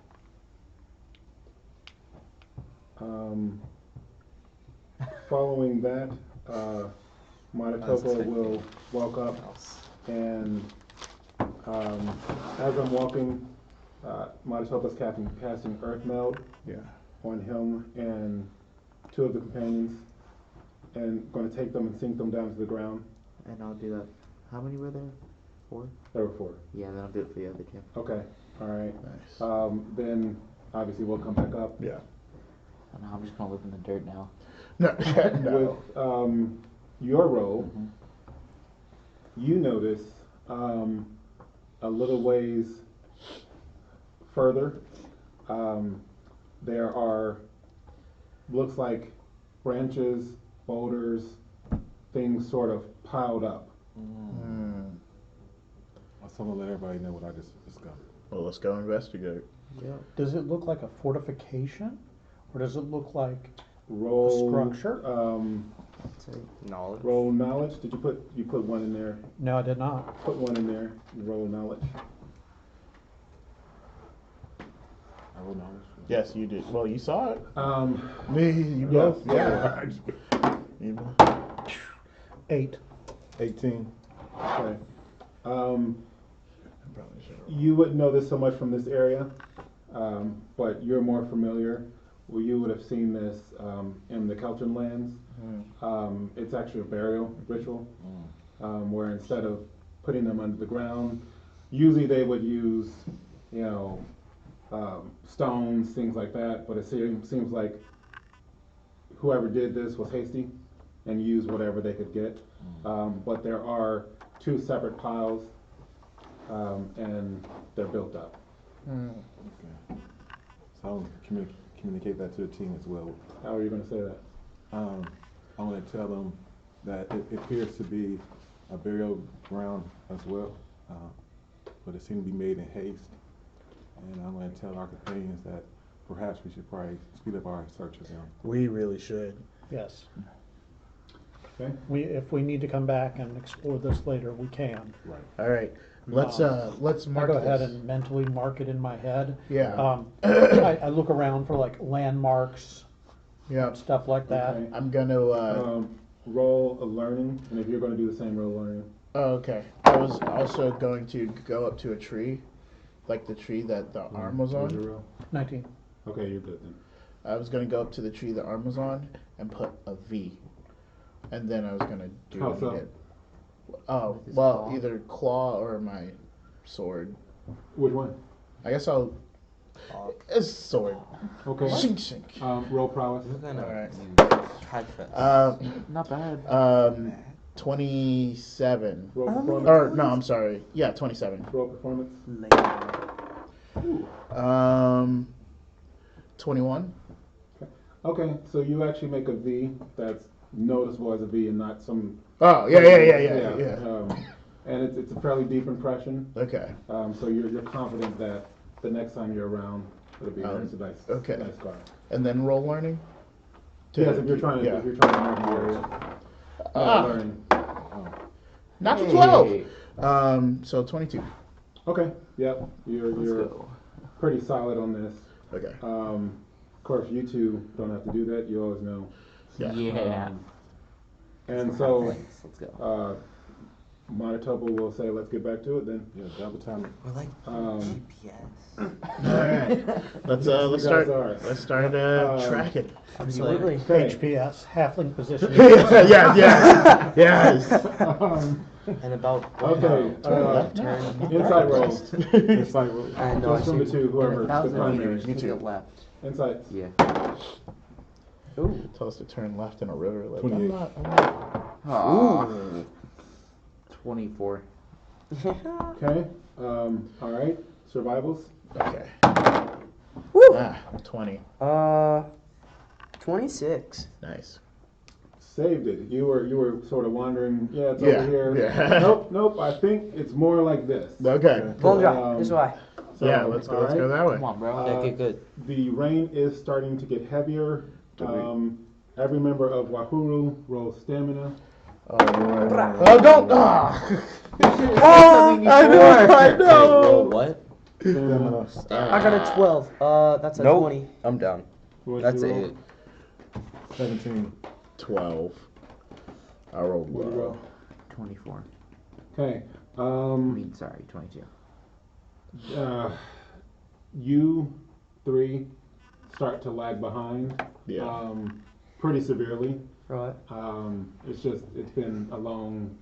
Following that, Matatoba will walk up, and as I'm walking, Matatoba's casting Earth Meld
Yeah.
on him and two of the companions, and going to take them and sink them down to the ground.
And I'll do that. How many were there? 4?
There were 4.
Yeah, then I'll do it for the other 2.
Okay, all right.
Nice.
Then obviously we'll come back up.
Yeah.
I don't know, I'm just gonna live in the dirt now.
No. No.
With your roll, you notice a little ways further, there are, looks like branches, boulders, things sort of piled up.
So I'm gonna let everybody know what I just discovered.
Well, let's go investigate.
Does it look like a fortification, or does it look like
Roll
structure?
Knowledge.
Roll knowledge. Did you put one in there?
No, I did not.
Put one in there. Roll knowledge.
I roll knowledge.
Yes, you did. Well, you saw it.
Me,
You both.
yeah.
You both.
8.
18.
Okay.
Probably should have-
You wouldn't know this so much from this area, but you're more familiar. Well, you would have seen this in the Chaluk'Sen lands. It's actually a burial ritual, where instead of putting them under the ground, usually they would use, stones, things like that. But it seems like whoever did this was hasty and used whatever they could get. But there are 2 separate piles, and they're built up.
Okay. So I'll communicate that to the team as well.
How are you going to say that?
I'm going to tell them that it appears to be a burial ground as well, but it seemed to be made in haste. And I'm going to tell our companions that perhaps we should probably speed up our search of them.
We really should.
Yes.
Okay.
If we need to come back and explore this later, we can.
Right.
All right. Let's
I'll
mark
go ahead
this.
and mentally mark it in my head.
Yeah.
I look around for like landmarks,
Yeah.
stuff like that.
Okay.
I'm gonna.
Roll a learning, and if you're going to do the same, roll learning.
Oh, okay. I was also going to go up to a tree, like the tree that the arm was
What'd you
on.
roll?
19.
Okay, you're good then.
I was gonna go up to the tree the arm was on and put a V, and then I was gonna do
How
what
so?
he did. Oh,
With his
well,
claw?
either claw or my sword.
Which one?
I guess I'll. It's sword.
Okay.
Shink shink.
Roll prowess.
You're gonna
Alright.
try fast.
Not bad.
27.
Roll performance.
Or no, I'm sorry. Yeah, 27.
Roll performance.
21.
Okay, so you actually make a V that's noticeable as a V and not some.
Oh yeah.
And it's a fairly deep impression.
Okay.
So you're confident that the next time you're around, it'll be it's a nice,
okay.
nice scar.
And then roll learning.
Yes, if you're trying to mark the area. Learning.
Natural
Hey.
12. So 22.
Okay. Yep. You're
go.
pretty solid on this.
Okay.
Of course, you two don't have to do that. You always know.
Yeah.
And so,
Let's go.
Manitoba will say, "Let's get back to it then."
Yeah, double time.
We're like GPS.
All right. Let's
You
start.
guys are.
Let's start tracking.
Absolutely.
Okay.
HPS, halfling position.
Yes.
And about
Okay.
turn.
Insight rolls.
Insight roll.
I know.
Just from the two, whoever the
1,000
primary.
meters to the left.
Insights.
Yeah.
Ooh.
Tell us to turn left in a river. Like,
28.
Aw. 24.
Okay. All right. Survivals.
Okay.
Woo.
20.
26.
Nice.
Saved it. You were sort of wondering. Yeah, it's
Yeah,
over here.
yeah.
Nope. I think it's more like this.
Okay.
Vandra, this way.
So,
Yeah, let's go.
all
Let's go
right.
that way.
Come on, bro.
Yeah, get good.
The rain is starting to get heavier. Every member of Wahuru rolls stamina.
Oh, don't! I
Roll what?
Stamina.
I got a 12. That's a
Nope.
20.
I'm down.
What'd
That's
you roll?
it.
17.
12. I rolled
What'd you
low.
roll?
24.
Okay.
I mean, sorry, 22.
You three start to lag behind.
Yeah.
Pretty severely.
Right.
It's been a long,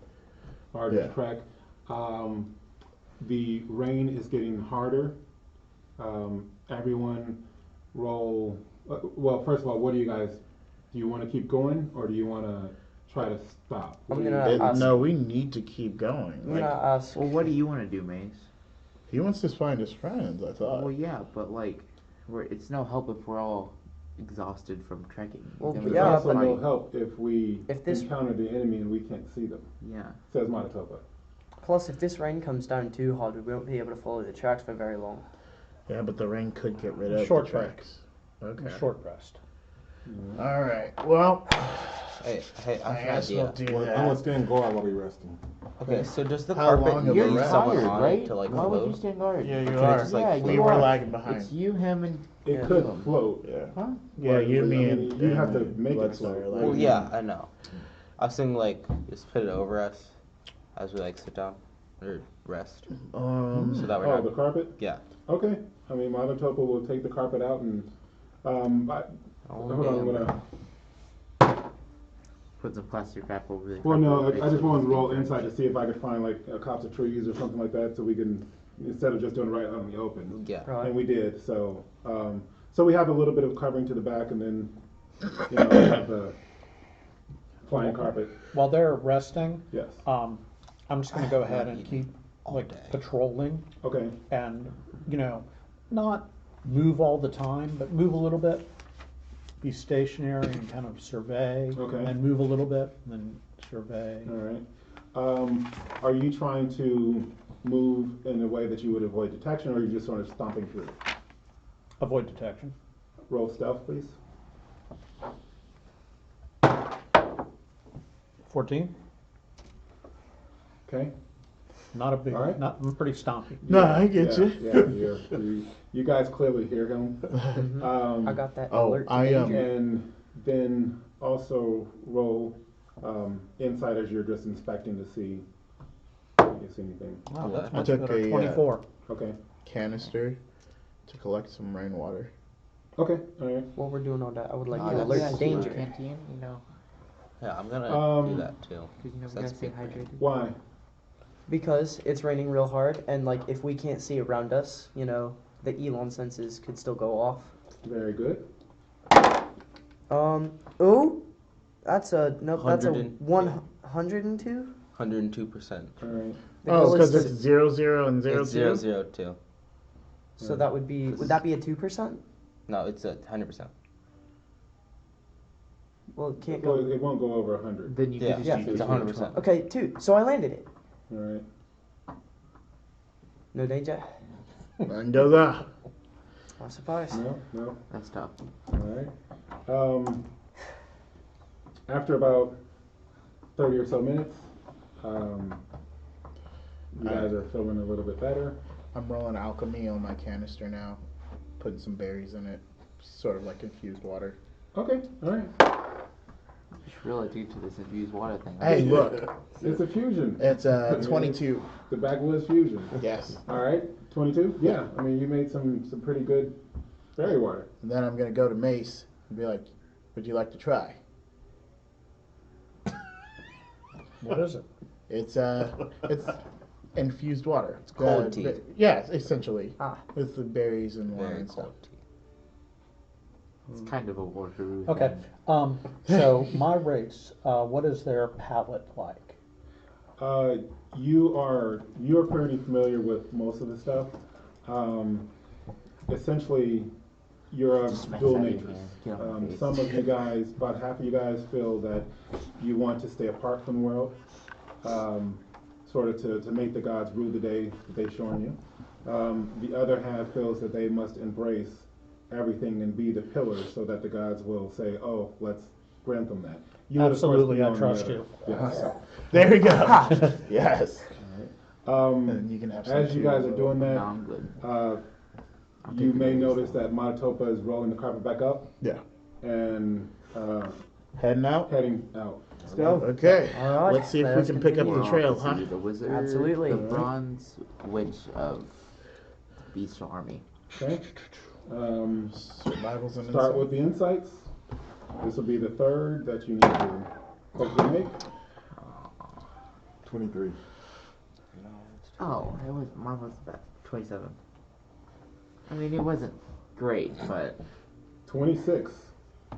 arduous trek. The rain is getting harder. Everyone roll. Well, first of all, what do you guys? Do you want to keep going, or do you want to try to stop?
I'm gonna
No, we need to keep going.
I'm gonna
Like,
ask.
Well, what do you want to do, Mace?
he wants to find his friends, I thought.
Well, yeah, but like, it's no help if we're all exhausted from trekking.
Well,
Then
It's
we
yeah,
can't
also
but
no
fight.
help if we
If this-
encounter the enemy and we can't see them.
Yeah.
Says Manitoba.
Plus, if this rain comes down too hard, we won't be able to follow the tracks for very long.
Yeah, but the rain could get rid of
Short
the
break.
tracks. Okay.
Short rest.
All right. Well,
Hey, I
I
have an
guess we'll
idea.
do
Well, I'm gonna
that.
stand guard while we resting.
Okay, so does the
How long
carpet
of a
need
rest?
someone
tired,
on
right?
it to like
Why would you
float?
stand guard?
Yeah, you
Can it
are.
just, like,
Yeah,
We
you
were
are.
lagging behind.
It's you, him, and
It
yeah,
could
him.
float.
Yeah.
Huh?
Yeah, you,
I
me,
mean,
and
you have to
and
make it
Bloodstar
float.
are
Well,
lagging.
yeah, I know. I was thinking like just put it over us as we like sit down or rest, so that we're
Oh,
not.
the carpet?
Yeah.
Okay. I mean, Monotopa will take the carpet out and, hold on, I'm gonna,
Put some plastic wrap over the
well, no,
carpet,
I just
so
wanted to
it's
roll
very
inside to
safe.
see if I could find like a copse of trees or something like that, so we can, instead of just doing it right out in the open.
Yeah.
Right.
And we did, so, so we have a little bit of covering to the back and then, you know, we have the flying carpet,
While they're resting,
yes.
I'm just gonna go ahead and keep like
day.
patrolling
Okay,
and, not move all the time, but move a little bit. Be stationary and kind of survey.
Okay.
And move a little bit, and then survey.
all right. Are you trying to move in a way that you would avoid detection, or are you just sort of stomping through?
Avoid detection.
Roll stealth, please.
14.
Okay.
Not a big.
All right.
I'm pretty stompy.
No, I get you.
Yeah, you guys clearly hear him.
I got that
Oh,
alert to
I,
danger.
And then also roll insight as you're just inspecting to see if you see anything.
Wow, that's
I
much
took
better.
a,
24.
Okay.
Canister to collect some rainwater.
Okay. All right.
While we're doing all that, I would like
Oh,
to
that's
alert
yeah,
to
keep your
danger.
canteen,
Yeah, I'm gonna do that too.
because you know we
That's
gotta stay
big thing.
hydrated.
Why?
Because it's raining real hard, and like if we can't see around us, the elon senses could still go off.
Very good.
Oh, that's a nope. That's a
102.
102.
102%.
All right.
The
Oh,
goal
because
is
it's
to-
0, 0, and 0,
It's
2?
002.
so that would be. Would that be a 2%?
No, it's a 100%.
Well, it can't
Well,
go.
it won't go over 100.
Then you
Yeah,
could
yeah,
just
it's
use
100%.
Okay, 2. So I landed it.
All right.
No danger.
And goes out.
I'm surprised.
No.
That's tough.
All right. After about 30 or so minutes, you guys are feeling a little bit better.
I'm rolling alchemy on my canister now, putting some berries in it, sort of like infused water.
Okay. All right.
You should really do to this infused water thing.
Hey, look,
It's a fusion.
it's 22.
The backwoods fusion.
Yes.
All right. 22. Yeah. I mean, you made some pretty good berry water.
And then I'm gonna go to Mace and be like, "Would you like to try?"
What is it?
It's infused water. It's
cold tea.
Yeah, essentially.
Ah.
With the berries and water
Very
and stuff.
cold tea.
It's kind of a Wahuru
Okay.
thing.
So my race, what is their palate like?
You are pretty familiar with most of the stuff. Essentially, you're of
Smash
dual
that in your
natures.
hand. Get on my face.
Some of you guys, about half of you guys, feel that you want to stay apart from the world, sort of to make the gods rule the day that they've shown you. The other half feels that they must embrace everything and be the pillars so that the gods will say, "Oh, let's grant them that." You would, of course,
Absolutely,
be
I
on the
trust
other.
you.
Yes.
There we go. Yes. And you can have some
As you
too,
guys are
so-
doing
No,
that,
I'm good.
you
take the
may
berries,
notice
though.
that Monotopa is rolling the carpet back up
Yeah.
and
Heading out.
heading out.
Let's go.
Okay.
All right,
Let's see if
let
we
us
can pick up
continue.
the trail,
To
huh?
see the wizard,
Absolutely.
the bronze witch of Beast Army.
Okay.
Survivals and
Start with the insights. This will be the third that you need to hopefully make.
23.
Oh, mine was about 27. I mean, it wasn't great, but
26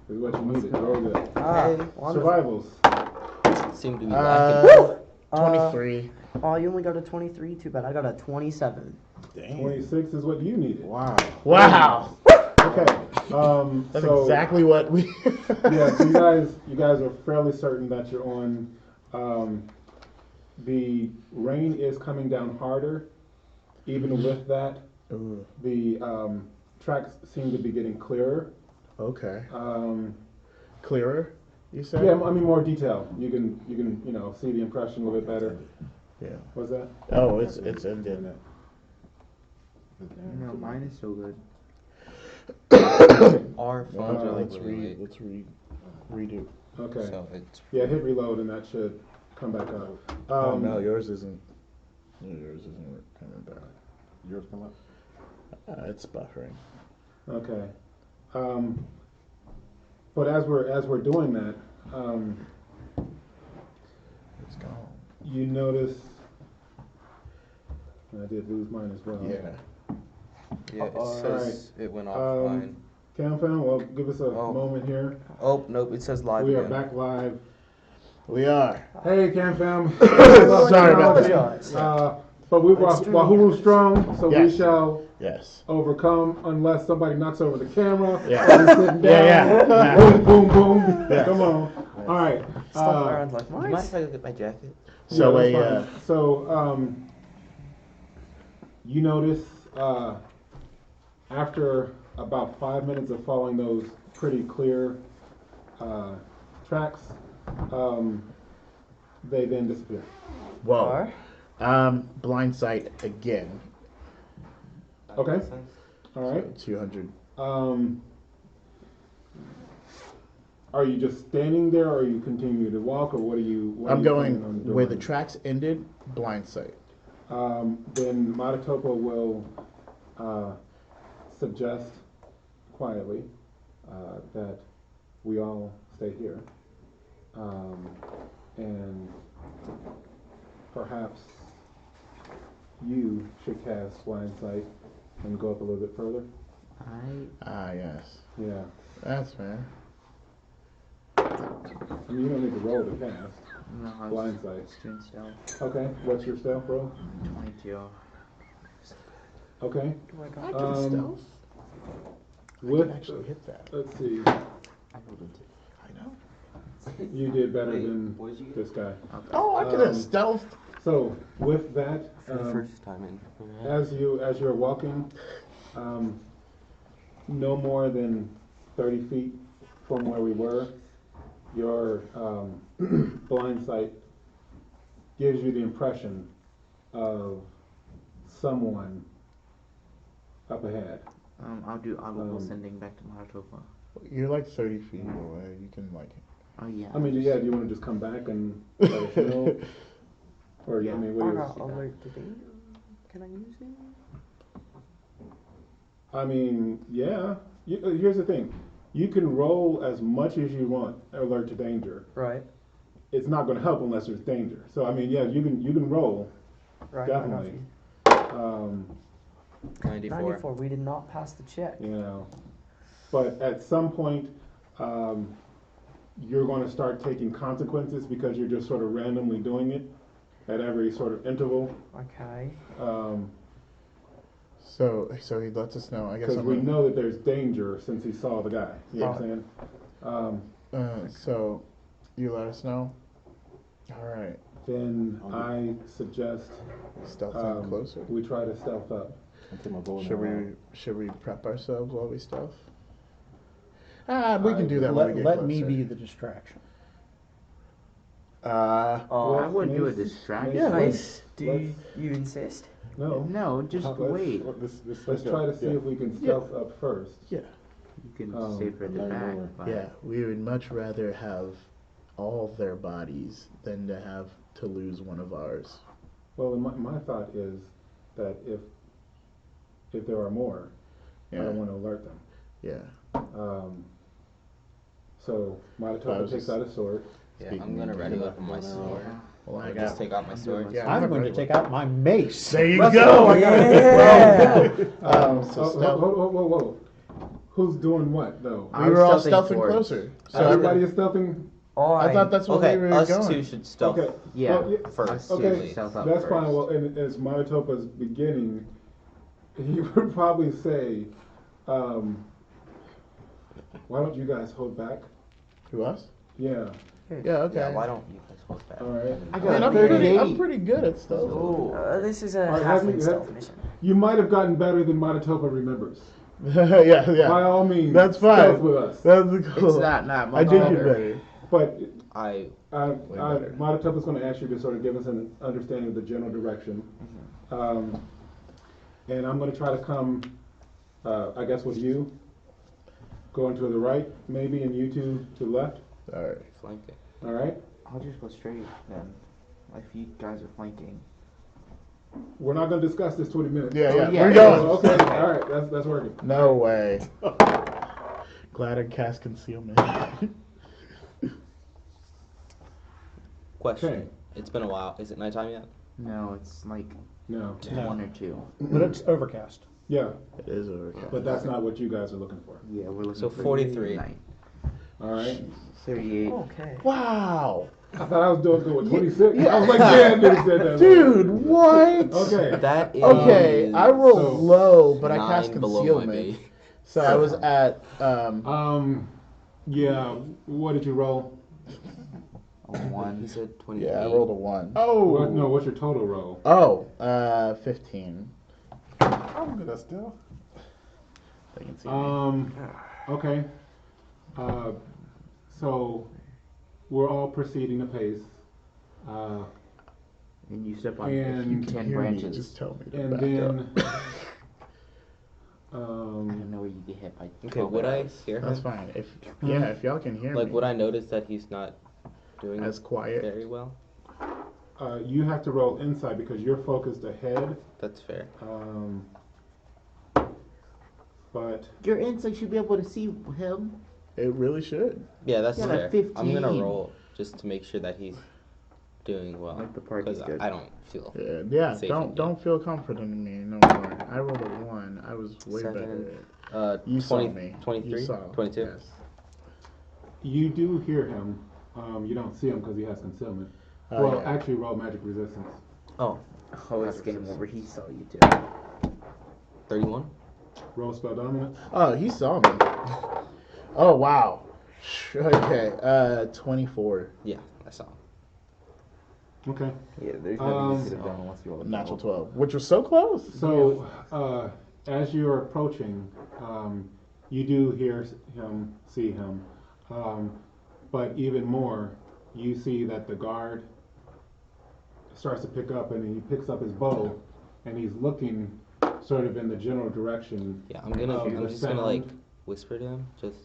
is what you needed. Very good.
Ah, wonderful.
Survivals.
Seem to be lacking.
23.
Oh, you only got a 23. Too bad. I got a 27.
Dang.
26 is what you needed.
Wow.
Wow.
Okay.
That's
So,
exactly what we.
yeah, so you guys are fairly certain that you're on the rain is coming down harder. Even with that,
Ooh,
the tracks seem to be getting clearer.
okay.
Um,
Clearer, you said?
yeah, I mean more detail. You can see the impression a little bit better.
Yeah.
What's that?
Oh, it's ended.
No, mine is still good.
Our phones are like really late.
Let's redo.
Okay.
So it's
Yeah, hit reload and that should come back up.
Oh no, yours isn't. Yours isn't coming back.
Yours come up?
It's buffering.
Okay. But as we're doing that,
It's gone.
you notice I did lose mine as well.
Yeah.
yeah. It
All
says it went offline.
Camfam, well, give us a
Oh.
moment here.
Oh nope, it says live
We are
again.
back live.
We are.
Hey, Camfam.
Sorry about that.
Apologize.
But we
It's
Wahuru strong, so we
Yes.
shall
Yes.
overcome unless somebody knocks over the camera.
Yeah.
While we're sitting down.
Yeah.
Boom, boom, boom.
Yeah.
Come on. All right.
Stomp around like
Do you mind
mice.
if I look at my jacket?
So
Yeah, that's
a
fine. So you notice after about 5 minutes of following those pretty clear tracks, they then disappear.
whoa. Blind sight again.
Okay. All right.
So 200.
Are you just standing there, or are you continuing to walk, or what are you? What are
I'm
you planning on
going
doing?
where the tracks ended. Blind sight.
Then Matatopa will suggest quietly that we all stay here, and perhaps you should cast blind sight and go up a little bit further.
Yes.
Yeah,
That's fair.
I mean you don't need to roll to cast
No, I was
blind sight.
just doing stealth.
Okay, what's your stealth roll?
22.
Okay,
I can
Um,
stealth. I
with
can actually hit that.
let's see,
I rolled a 2.
I know.
you did better than this guy.
Oh, I could have
Um,
stealthed.
So with that,
For the first time in.
as you're walking, no more than 30 feet from where we were, your blind sight gives you the impression of someone up ahead.
I'll do audible
Um,
sending back to Matatopa.
You're like 30 feet away. You can like.
Oh yeah.
I mean, yeah, do you want to just come back and let us know? Or, I mean, what do you...
Alert to danger. Can I use it?
I mean, yeah. Here's the thing. You can roll as much as you want, alert to danger.
Right.
It's not going to help unless there's danger. So, I mean, yeah, you can roll,
Right.
definitely.
94.
94. We did not pass the check.
You know, but at some point, you're going to start taking consequences because you're just sort of randomly doing it at every sort of interval.
Okay.
So he lets us know. I guess
Because
I'm
we
gonna-
know that there's danger since he saw the guy. You know what I'm saying?
So you let us know. All right.
Then I suggest
Stealth in closer.
we try to stealth up.
I take my bow and
Should
arrow.
we prep ourselves while we stealth? We can do that when we get
Let
closer.
me be the distraction.
I wouldn't do a
Mace-
distraction.
Mace,
Nice. Do
let's-
you insist?
No.
No, just
Let's-
wait.
Let's try to see if we can stealth up first.
Yeah.
You can
Um,
stay further
learn
back.
more.
But
Yeah. We would much rather have all of their bodies than to have to lose one of ours.
Well, my thought is that if there are more, I
Yeah.
don't want to alert them.
Yeah.
So Matatopa takes out a sword.
Yeah, I'm gonna ready up my sword.
Well, I
I'll
got.
just take out my sword.
Yeah,
I'm going to
ready.
take out my mace.
There you
Let's
go.
go.
Yeah.
So stealth.
Whoa. Who's doing what though?
We were all
stealthing
stealthing
forwards.
closer. So
Everybody is stealthing.
I thought that's what
Okay,
we were
us
going.
two should stealth
Okay.
Yeah.
Well,
first.
Us two
Okay,
should stealth up
that's
first.
fine. Well, and as Matatopa's beginning, he would probably say, "Why don't you guys hold back?"
To us?
Yeah.
Okay.
Yeah, okay.
Yeah, why don't you guys hold that?
All right.
I
Man,
got
I'm
38.
pretty good at stealth.
Oh, this is a
All right, have
halfling
you-
stealth mission.
You might have gotten better than Manitoba remembers.
yeah.
By all means,
That's fine.
stealth with us.
That's cool.
It's not
I
much
did
better.
get better.
But
I
better.
Manitoba's going to ask you to sort of give us an understanding of the general direction. And I'm going to try to come, I guess, with you. Going to the right, maybe, and you two to the left.
All right.
flank it.
All right.
I'll just go straight then. If you guys are flanking.
We're not going to discuss this 20 minutes.
Yeah, yeah.
yeah.
We're going.
Oh, okay. All right. That's working.
No way. Glad I cast concealment.
Question.
Okay.
It's been a while. Is it nighttime yet?
No, it's like
No.
No.
1 or 2.
But it's overcast.
Yeah,
It is overcast.
but that's not what you guys are looking for.
Yeah, we're looking
So
for
43.
night.
All right.
38.
Okay.
Wow.
I thought I was doing good with 26. I was like, yeah, dude said that.
Dude, what?
Okay.
That is
Okay, I rolled
So,
low, but I cast
9 below my
concealment.
base.
So I was at
Yeah. What did you roll?
A 1.
He said 28.
yeah, I rolled a 1.
Oh. No. What's your total roll?
Oh, 15.
I'm good at stealth.
They can see me.
Okay. So we're all proceeding apace.
And you step on
And
10
Hear me,
branches.
just tell me to
And
back
then,
up.
I don't know where you get hit by.
Okay,
12
would I
arrows.
hear
That's
him?
fine. If y'all can hear
Like,
me,
would I notice that he's not doing
as quiet.
very well?
you have to roll insight because you're focused ahead.
That's fair.
But
Your insight should be able to see him.
It really should.
Yeah, that's
Yeah, like
fair. I'm gonna
15.
roll just to make sure that he's doing well.
Like the party's
Because
good.
I don't feel.
Yeah.
Safe
Don't
in
feel confident in me no more. I rolled a 1. I was way better. You saw
20,
me.
23,
You saw.
22.
Yes.
you do hear him. You don't see him because he has concealment.
Oh,
Well,
yeah.
actually, roll magic resistance.
Oh,
Oh, it's game over. He saw you too.
31?
Roll spell dominance.
Oh, he saw me. Oh wow. Okay. 24.
Yeah, I saw him.
Okay.
Yeah, there's
nothing you
you
could
could have done unless you rolled a
Natural 12, which was so close.
So, as you're approaching, you do hear him, see him, but even more, you see that the guard starts to pick up, and he picks up his bow, and he's looking sort of in the general direction.
Yeah, I'm
the
just gonna like
sound.
whisper to him, just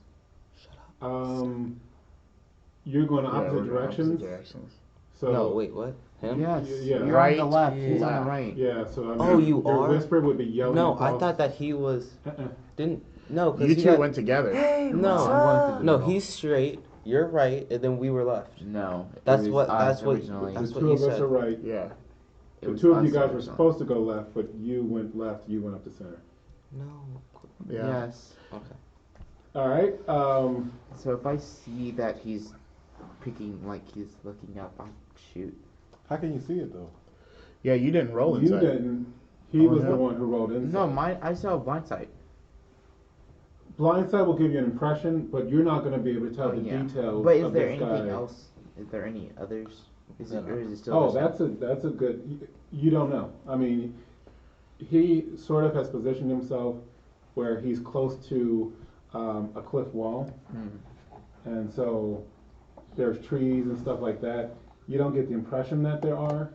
shut up.
You're going the
Yeah,
opposite
we're in
directions.
directions.
So
No, wait, what? Him?
Yes.
Yeah.
You're
Right,
on the left. He's on
left.
the right.
Yeah. So I mean,
Oh, you
your
are?
whisper would be yelling.
No, I
across-
thought that he was
Uh-uh.
didn't. No,
You
because he
two
got,
went together.
Hey,
No.
what's
I'm going
up?
through the
No,
middle.
he's straight. You're right, and then we were left.
No. it
That's
was
what-
us
that's what-
originally.
that's
The
what
two
you
of us
said.
are right.
Yeah.
It
The
was
two of you
us
guys were
originally.
supposed to go left, but you went left. You went up the center.
No.
Yeah.
Yes.
Okay.
All right.
So if I see that he's picking, like he's looking up, I'll shoot.
How can you see it though?
Yeah, you didn't roll
You
inside.
didn't. He
Oh,
was
no.
the one who rolled inside.
No, I saw blindside.
Blindside will give you an impression, but you're not going to be able to tell the details
But is
of
there
this
anything
guy.
else? Is there any others? Is it,
No.
or is it still?
Oh,
just-
that's a good. You don't know. I mean, he sort of has positioned himself where he's close to a cliff wall, and so there's trees and stuff like that. You don't get the impression that there are.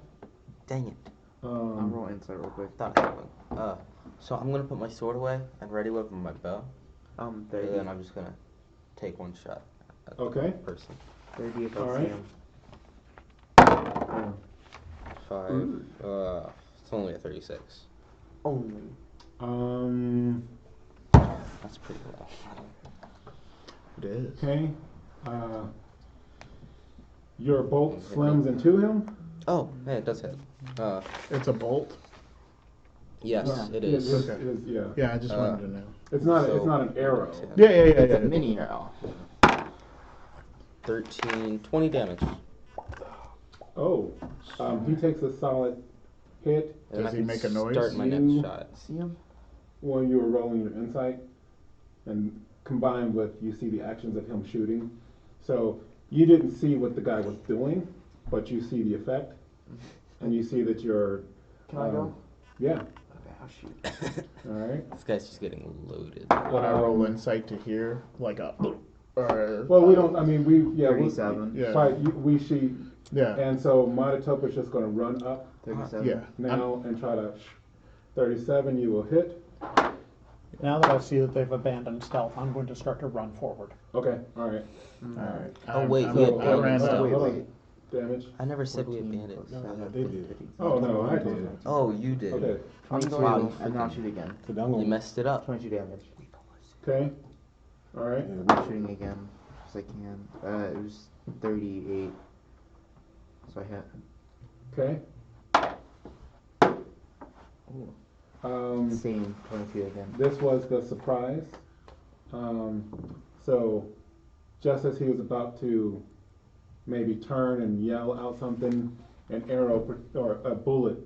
Dang it.
I'll roll insight real quick.
Thought I had one. So I'm gonna put my sword away and ready weapon my bow, and
30.
then I'm just gonna take one shot at
Okay.
the person.
30 if I
Alright.
see him.
5. It's only a 36.
Only.
That's pretty low.
It is.
Okay. Your bolt slams into him.
Oh, yeah, it does hit.
It's a bolt.
Yes,
Yeah.
it is.
It
Okay.
is, yeah.
Yeah, I just wanted to know.
It's not. It's
So-
not an arrow.
Yeah.
It's a mini arrow.
13, 20 damage.
Oh. He takes a solid hit
And
Does
I
he
can
make a noise?
Start my
You-
next shot.
See him?
when you were rolling your insight, and combined with you see the actions of him shooting. So you didn't see what the guy was doing, but you see the effect, and you see that you're.
Can I go?
Yeah.
Okay, I'll shoot.
All right.
This guy's just getting loaded.
Would I roll insight to hear like a? Or
Well, we don't. I mean, we
37.
Yeah.
Right. We see,
yeah.
and so Monotopa's just going to run up
37.
Yeah.
now and try to. 37. You will hit.
Now that I see that they've abandoned stealth, I'm going to start to run forward.
Okay. All right.
All right.
Oh, wait,
I'm,
we
I
abandoned
ran
stuff.
out.
Hold on. Damage.
I never said we
14
abandoned.
plus
Yeah,
7
they
plus
did.
13.
Oh no, I did.
Oh, you did.
Okay.
22,
Wow,
and now shoot again.
So I'm
You
gonna,
messed it up.
22 damage.
Okay. All right.
yeah,
I'm shooting again, as I can. It was 38. So I hit.
Okay.
Same, 22 again.
This was the surprise. So, just as he was about to maybe turn and yell out something, an arrow or a bullet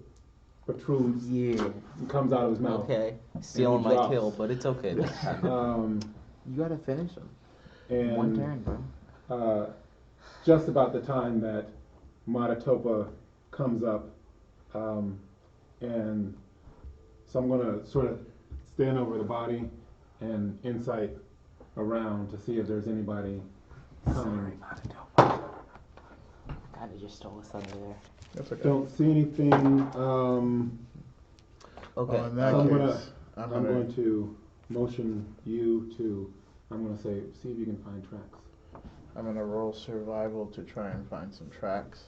protrudes
Yeah.
and comes out of his mouth.
Okay. Stealing my
drops.
kill, but it's okay this time.
You gotta finish him.
And
One turn, bro.
just about the time that Monotopa comes up, and so I'm gonna sort of stand over the body and insight around to see if there's anybody coming.
Kinda just stole his thunder there.
That's okay.
Don't see anything.
Okay.
Well, in that
So I'm
case,
I'm going to motion you to. I'm gonna say, see if you can find tracks.
I'm gonna roll survival to try and find some tracks.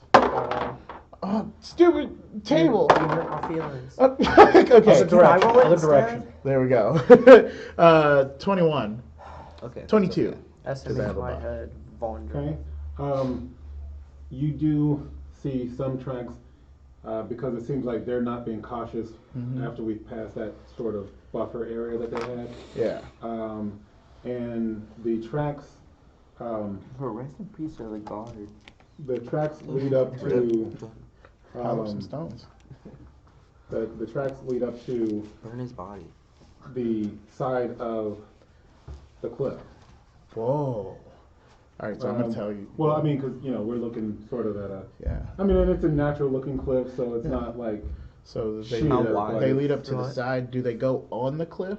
Oh, stupid table.
You hurt my feelings.
Okay,
Can I roll it
Other
instead?
direction.
there we go. 21.
Okay.
22.
Estimate
have a
my
buff.
head, Vandra.
Okay. You do see some tracks because it seems like they're not being cautious after we passed that sort of buffer area that they had.
Yeah.
And the tracks,
Bro, rest in peace to the guard.
the tracks lead up to.
Pile up some stones.
The tracks lead up to
Burn his body.
the side of the cliff.
Whoa. All right, so I'm gonna tell you.
Well, I mean, because we're looking sort of at a.
Yeah.
I mean, and it's a natural looking cliff, so it's not like.
So they
Sheer,
How wide?
they lead up to the
Right.
side. Do they go on the cliff,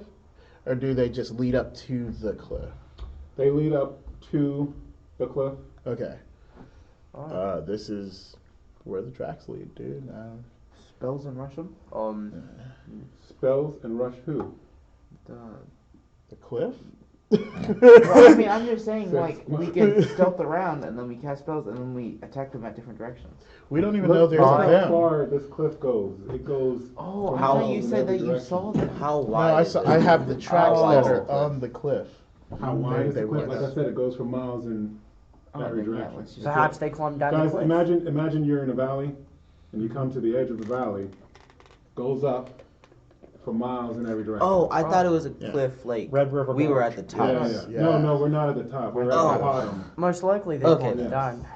or do they just lead up to the cliff?
They lead up to the cliff.
Okay.
Alright.
This is where the tracks lead, dude.
Spells and rush him?
Spells and rush who?
The cliff?
Well, I mean, I'm just saying,
Six.
like, we can stealth around and then we cast spells and then we attack them at different directions.
We don't even know
Look
there's
how
them.
far this cliff goes. It goes.
Oh,
from
how
miles
you
in
said
every
that you
direction.
saw them?
How
No,
wide?
I
is
saw.
it?
I have the tracks
Oh.
that are on the cliff.
How wide is
They
the cliff?
went
Like I
up.
said, it goes for miles in
Oh,
every
then, yeah,
direction.
let's just
Perhaps they climbed down the
Guys,
cliff.
imagine you're in a valley, and you come to the edge of the valley, goes up for miles in every direction.
Oh, I thought it was a
Yeah.
cliff. Like
Red River
we were
Gorge.
at the top.
Yeah.
Yeah.
No, we're not at the top. We're at
Oh.
the bottom.
Most likely they
Okay.
climbed
Yes.
down.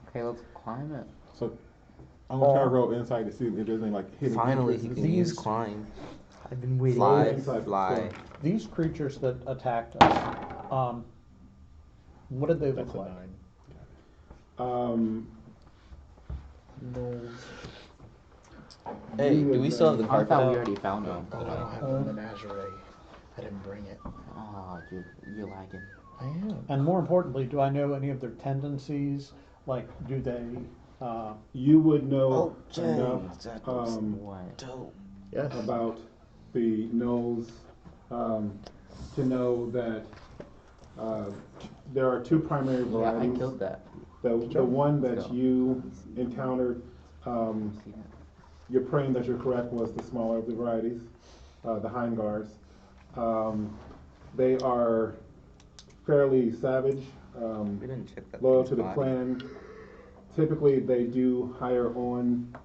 Okay, let's climb it.
so I'm gonna try to roll insight to see if there's any like hidden
Finally, he
entrances.
can use climb,
I've been waiting.
fly,
Inside,
fly.
These creatures that attacked us, what did they
That's
look
a
like?
9.
Hey, do we still have the
I
carpet
thought we
out?
already found them.
Oh, I don't have the menagerie. I didn't bring it.
Oh, dude, you're lagging.
I am.
And more importantly, do I know any of their tendencies? Like, do they,
You would know
Oh,
enough
that was
What?
dope.
Yes.
about the nose to know that there are two primary
Yeah, I
varieties.
killed that.
The one that
Let's go.
you encountered,
Seen it.
you're praying that you're correct, was the smaller of the varieties, the hindgars. They are fairly savage,
We didn't check that.
loyal
thing's
to the
body.
clan. Typically, they do hire on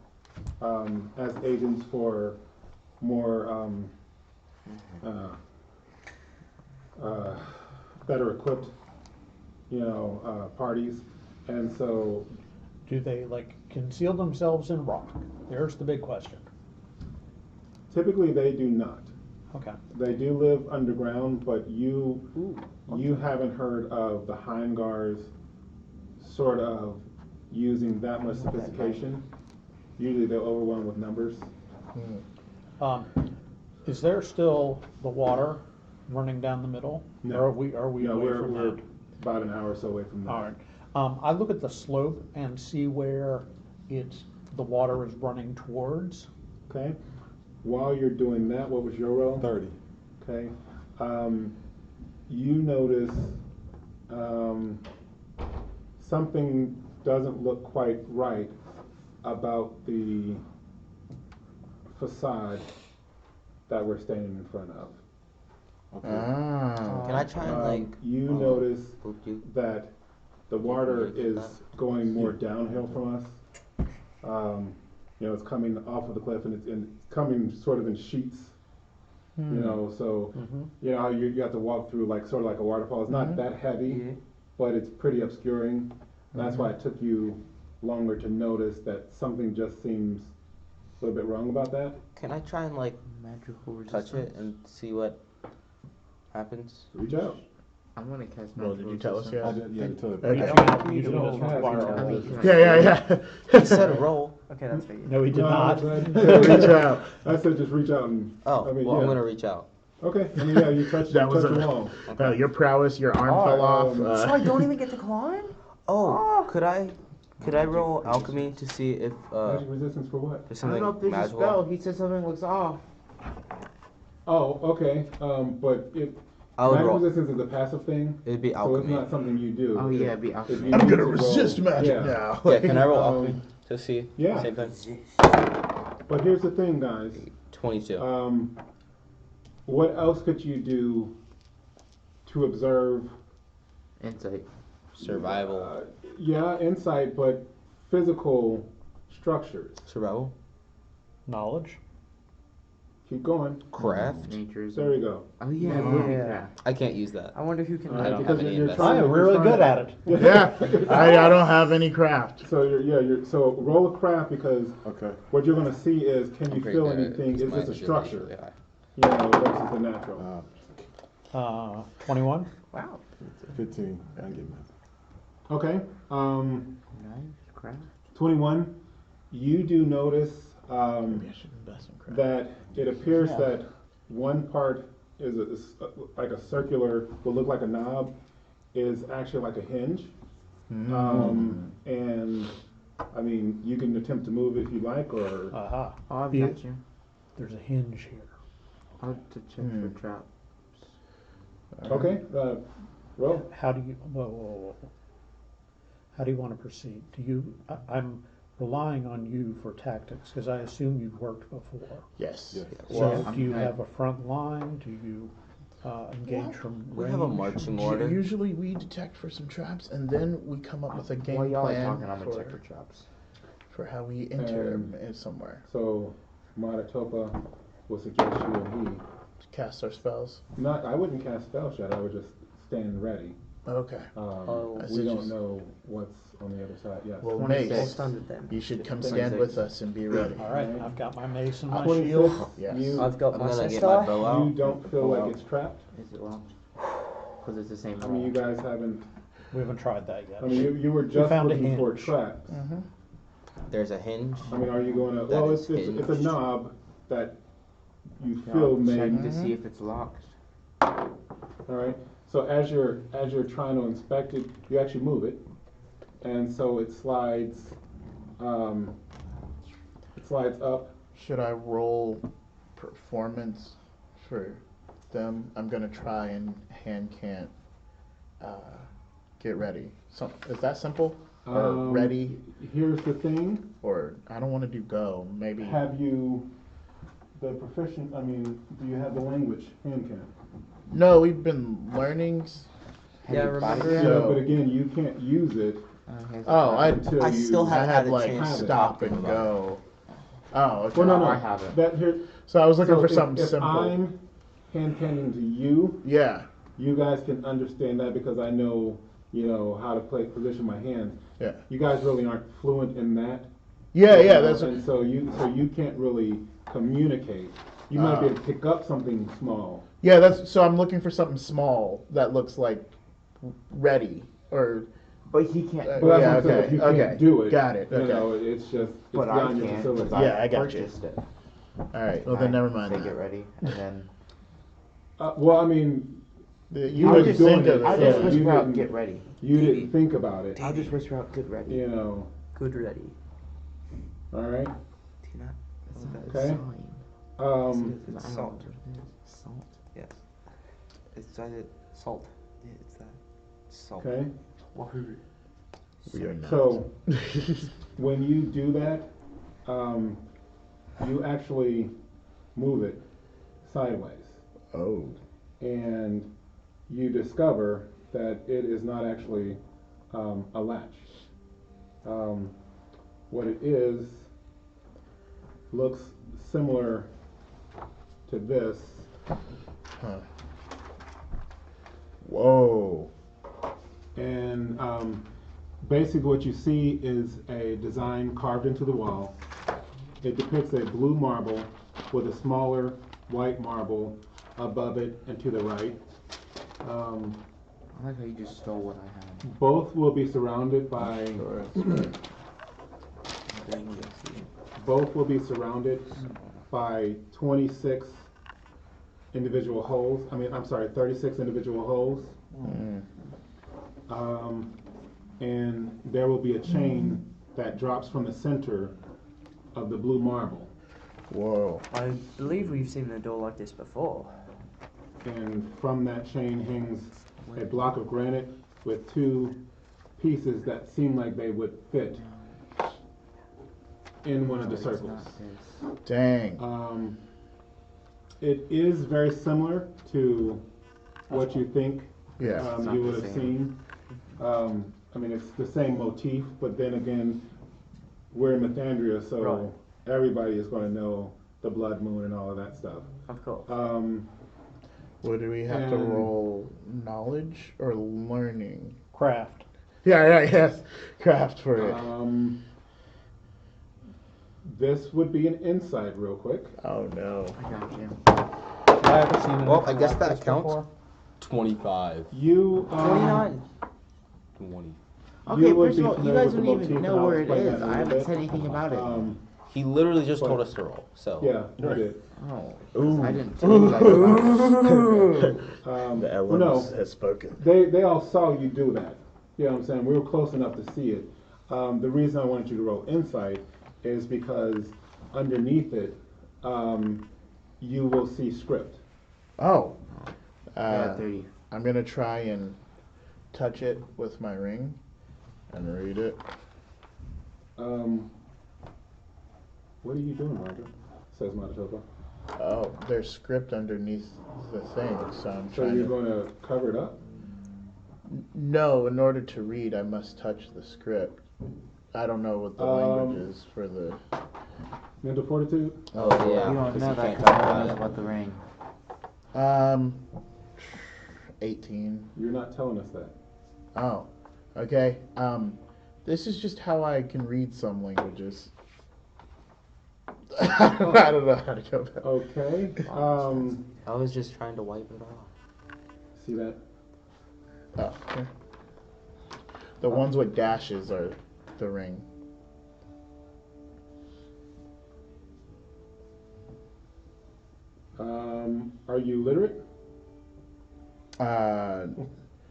as agents for more better equipped, parties, and so
do they, like, conceal themselves in rock? There's the big question.
typically they do not.
Okay.
They do live underground, but you haven't heard of the hindgars sort of using that much sophistication. Usually they're overwhelmed with numbers.
Is there still the water running down the middle?
No.
Or are we
No,
away
we're
from that?
about an hour or so away from that.
All right. I look at the slope and see where the water is running towards.
Okay. While you're doing that, what was your roll?
30.
Okay. You notice something doesn't look quite right about the facade that we're standing in front of.
Okay.
Ah.
Can I try and like?
You notice
poke you?
that the water
Can you
is
get that?
going more downhill from us. It's coming off of the cliff and it's coming sort of in sheets. So you know how you have to walk through like sort of like a waterfall. It's not that heavy, but it's pretty obscuring. And that's why it took you longer to notice that something just seems a little bit wrong about that.
Can I try and like
Magical
touch it and see what happens?
Reach out.
I'm gonna cast
Well,
magical
did you tell us
resistance.
yet?
Yeah, tell it.
Okay.
Usually
don't
doesn't
have
require
your-
all this.
Yeah.
He said roll.
Okay, that's fake.
No, he did
No,
not.
Reach out.
I said just reach out and.
Oh,
I mean,
well,
yeah.
I'm gonna reach out.
Okay. I mean, yeah, you touch
That was
the
a-
wall.
Your prowess, your arm
Oh,
fell off.
So I don't even get to climb?
Oh,
Ah.
could I roll alchemy to see if
Magic resistance for what?
there's
I don't
something
know if there's a
magical?
spell. He said something looks off.
Oh, okay. But if
I would
magic
roll.
resistance is a passive thing,
It'd be
so it's
alchemy.
not something you do.
Oh
If-
yeah, it'd be
if
alchemy.
you
I'm
need
gonna
to roll-
resist magic
yeah.
now.
Yeah, can I roll
Um,
alchemy to see?
yeah.
Same thing.
But here's the thing, guys.
22.
What else could you do to observe?
Insight.
Survival.
Yeah, insight, but physical structures.
Survival.
Knowledge.
Keep going.
Craft.
Nature's.
There you go.
Oh yeah,
Yeah.
moving
I can't use that.
I wonder who can.
I don't
Because
have any
you're
investment.
I
trying-
am
you're
really
trying-
good at it.
Yeah, I don't have any craft.
So so roll a craft because
Okay.
what you're going to see is can you
I'm pretty
feel
good at it
anything?
because
Is
my
this a
agility is
structure?
really high.
Versus the natural.
21.
Wow.
15. I can get that.
Okay.
Nice craft.
21. You do notice
Maybe I should invest in craft.
that it appears that one part is like a circular, will look like a knob, is actually like a hinge. And I mean, you can attempt to move if you like, or
Aha.
Oh, I've
Yeah.
got you.
There's a hinge here.
I'll have to check for traps.
okay. Roll.
How do you? Whoa. How do you want to proceed? I'm relying on you for tactics because I assume you've worked before.
Yes.
Yes.
So
I'm-
do you
I-
have a front line? Do you engage from
We
range?
have a marching order.
Usually we detect for some traps and then we come up with a game
While y'all are
plan
talking, I'm gonna check for traps.
for how we enter
And-
somewhere.
So Maratopa will suggest you and he.
Cast our spells.
I wouldn't cast spell shot. I would just stand ready.
Okay.
Oh,
I
We don't
suggest-
know what's on the other side. Yes.
Well,
26.
Mace,
We'll stun it then.
you should come
26.
stand with us and be ready.
All right, I've got my mace and my
26,
shield.
Yes.
You,
I've got
I'm
my
gonna get
sister.
my bow out.
you don't feel like it's trapped.
Is it locked? Because it's the same
I mean, you
roll.
guys haven't.
We haven't tried that yet.
I mean, you were just
found a
looking for
hinge.
traps.
There's a hinge.
I mean, are you going to?
That
Well,
is
it's a
hinged.
knob that you
Yeah,
feel
I'll
may.
check to see if it's locked.
All right. So as you're trying to inspect it, you actually move it, and so it slides. It slides up.
Should I roll performance for them? I'm gonna try and hand can't get ready. So, is that simple? Or ready?
Here's the thing.
Or I don't want to do go. Maybe.
Have you the proficient? I mean, do you have the language hand cannon?
No, we've been learning.
Yeah,
Have you bought
remember-
it yet?
Yeah,
So-
but again, you can't use it
Oh, I
until
I
you.
still
I
haven't
had
had a
like
chance to
stop
talk to
and
him about
go. Oh, okay.
Well, no, no.
I have it.
That here.
So I was looking
so
for something
if
simple.
I'm hand cannoning to you,
Yeah.
you guys can understand that because I know, how to position my hands.
Yeah.
You guys really aren't fluent in that.
Yeah. That's
and so you can't really communicate. You might be able to pick up something small.
yeah. That's so I'm looking for something small that looks like ready or
But he can't.
But that's what
Yeah,
I'm saying.
okay,
If you
okay.
can't do it,
Got it,
You
okay.
know, it's just it's
But I
beyond your
can't.
facility.
Because
Yeah, I got you.
purchased it.
All right. Well, then never mind.
Say
that.
get ready, and then
Well, I mean,
You
I
would
was
think
doing
of
it,
I'll
it.
just
yeah.
Yeah.
whisper out
didn't-
get ready.
you didn't think about it.
I'll just whisper out get ready.
You know.
Good ready.
All right.
Do you not know that
Okay.
sign?
Um,
Because I don't know
Salt.
what it is. Salt.
Yes. It's either
Salt.
yeah, it's that salt.
okay.
Wahuru.
We are not.
So when you do that, you actually move it sideways,
Oh.
and you discover that it is not actually a latch. What it is looks similar to this.
Huh. Whoa.
And basically what you see is a design carved into the wall. It depicts a blue marble with a smaller white marble above it and to the right.
I like how you just stole what I had.
Both will be surrounded by both will be surrounded by 26 individual holes. I'm sorry, 36 individual holes.
Mm.
And there will be a chain that drops from the center of the blue marble.
Whoa.
I believe we've seen a door like this before.
And from that chain hangs a block of granite with two pieces that seem like they would fit in one of the
It's
circles.
not this.
Dang.
It is very similar to what you think
Yeah.
It's not
you
the
would have
same.
seen. It's the same motif, but then again, we're in Methandria, so
Right.
everybody is going to know the blood moon and all of that stuff.
Of course.
What do we have to
and-
roll? Knowledge or learning?
Craft.
Yeah, yes. Craft for it.
This would be an insight, real quick.
Oh no.
I got you.
I haven't seen
Well,
anything
I guess
like
that
this
counts.
before.
25.
You
29.
20.
Okay,
would
first
be
of all, you
familiar
guys
with
don't
the
even
motif,
know
and I'll
where it
explain that
is.
in a
I
little
haven't
bit.
said anything about it.
He literally just
But-
told us to roll. So
Yeah, I did.
Oh.
I didn't tell you guys about it.
The
Well,
Ellen
no,
has spoken.
they all saw you do that. You know what I'm saying? We were close enough to see it. The reason I wanted you to roll insight is because underneath it, you will see script.
Oh.
Yeah, 30.
I'm gonna try and touch it with my ring and read it.
What are you doing, Vandra? Says Matatopa.
Oh, there's script underneath the thing, so I'm
So
trying
you're
to.
going to cover it up?
No, in order to read, I must touch the script. I don't know what the language is for the.
Mental fortitude?
Oh yeah.
You don't
because
know
he
that
can't
because
talk
I
about
don't know
it.
about the ring.
18.
You're not telling us that.
Oh, okay. This is just how I can read some languages. I don't know how to go about it.
Okay.
I was just trying to wipe it off.
See that?
Oh, okay. The ones with dashes are the ring.
Are you literate?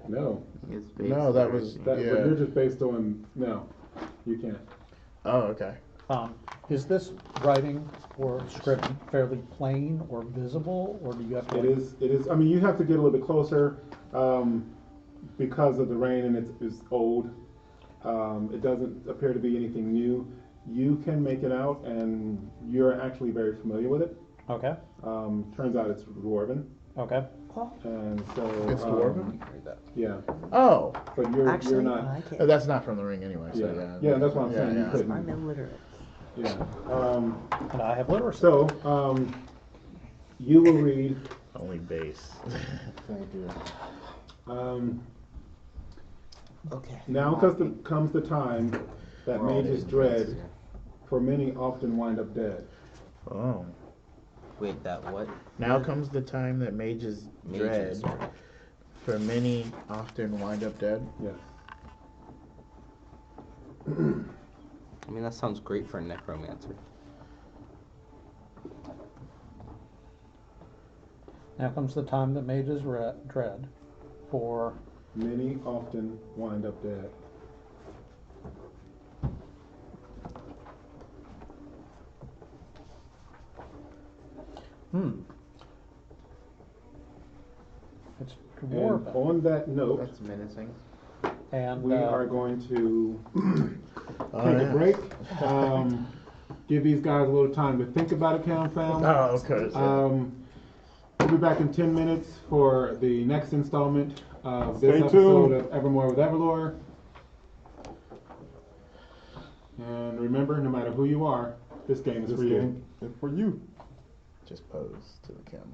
No.
It's based
No, that
on
was-
everything.
That,
Yeah.
But you're just based on, no, you can't.
Oh, okay.
Is this writing or script fairly plain or visible, or do you have to?
It is, you have to get a little bit closer, because of the rain and it's old. It doesn't appear to be anything new. You can make it out and you're actually very familiar with it.
Okay,
Turns out it's dwarven,
okay.
and so.
It's dwarven?
Read that.
Yeah,
Oh,
but you're
Actually,
not,
I can't.
that's not from the ring anyway. So
yeah, that's what I'm saying, you
yeah.
couldn't,
I'm illiterate.
yeah.
And I have literacy.
So, you will read,
Only base.
thank you.
Okay.
Now comes the time that mages dread, for many often wind up dead.
Oh.
Wait, that what?
Now comes the time that mages dread,
Mages.
for many often wind up dead.
Yes.
I mean, that sounds great for a necromancer.
Now comes the time that mages dread for
Many often wind up dead.
it's
And
dwarven.
on that note,
That's menacing.
And
we are going to
Oh,
take a
yeah.
break. Give these guys a little time to think about it, Cam fam.
Oh, okay.
We'll be back in 10 minutes for the next installment of this
Stay
episode
tuned.
of Evermore with EverLore. And remember, no matter who you are, this game is
This
for you.
game is for you.
Just pose to the camera.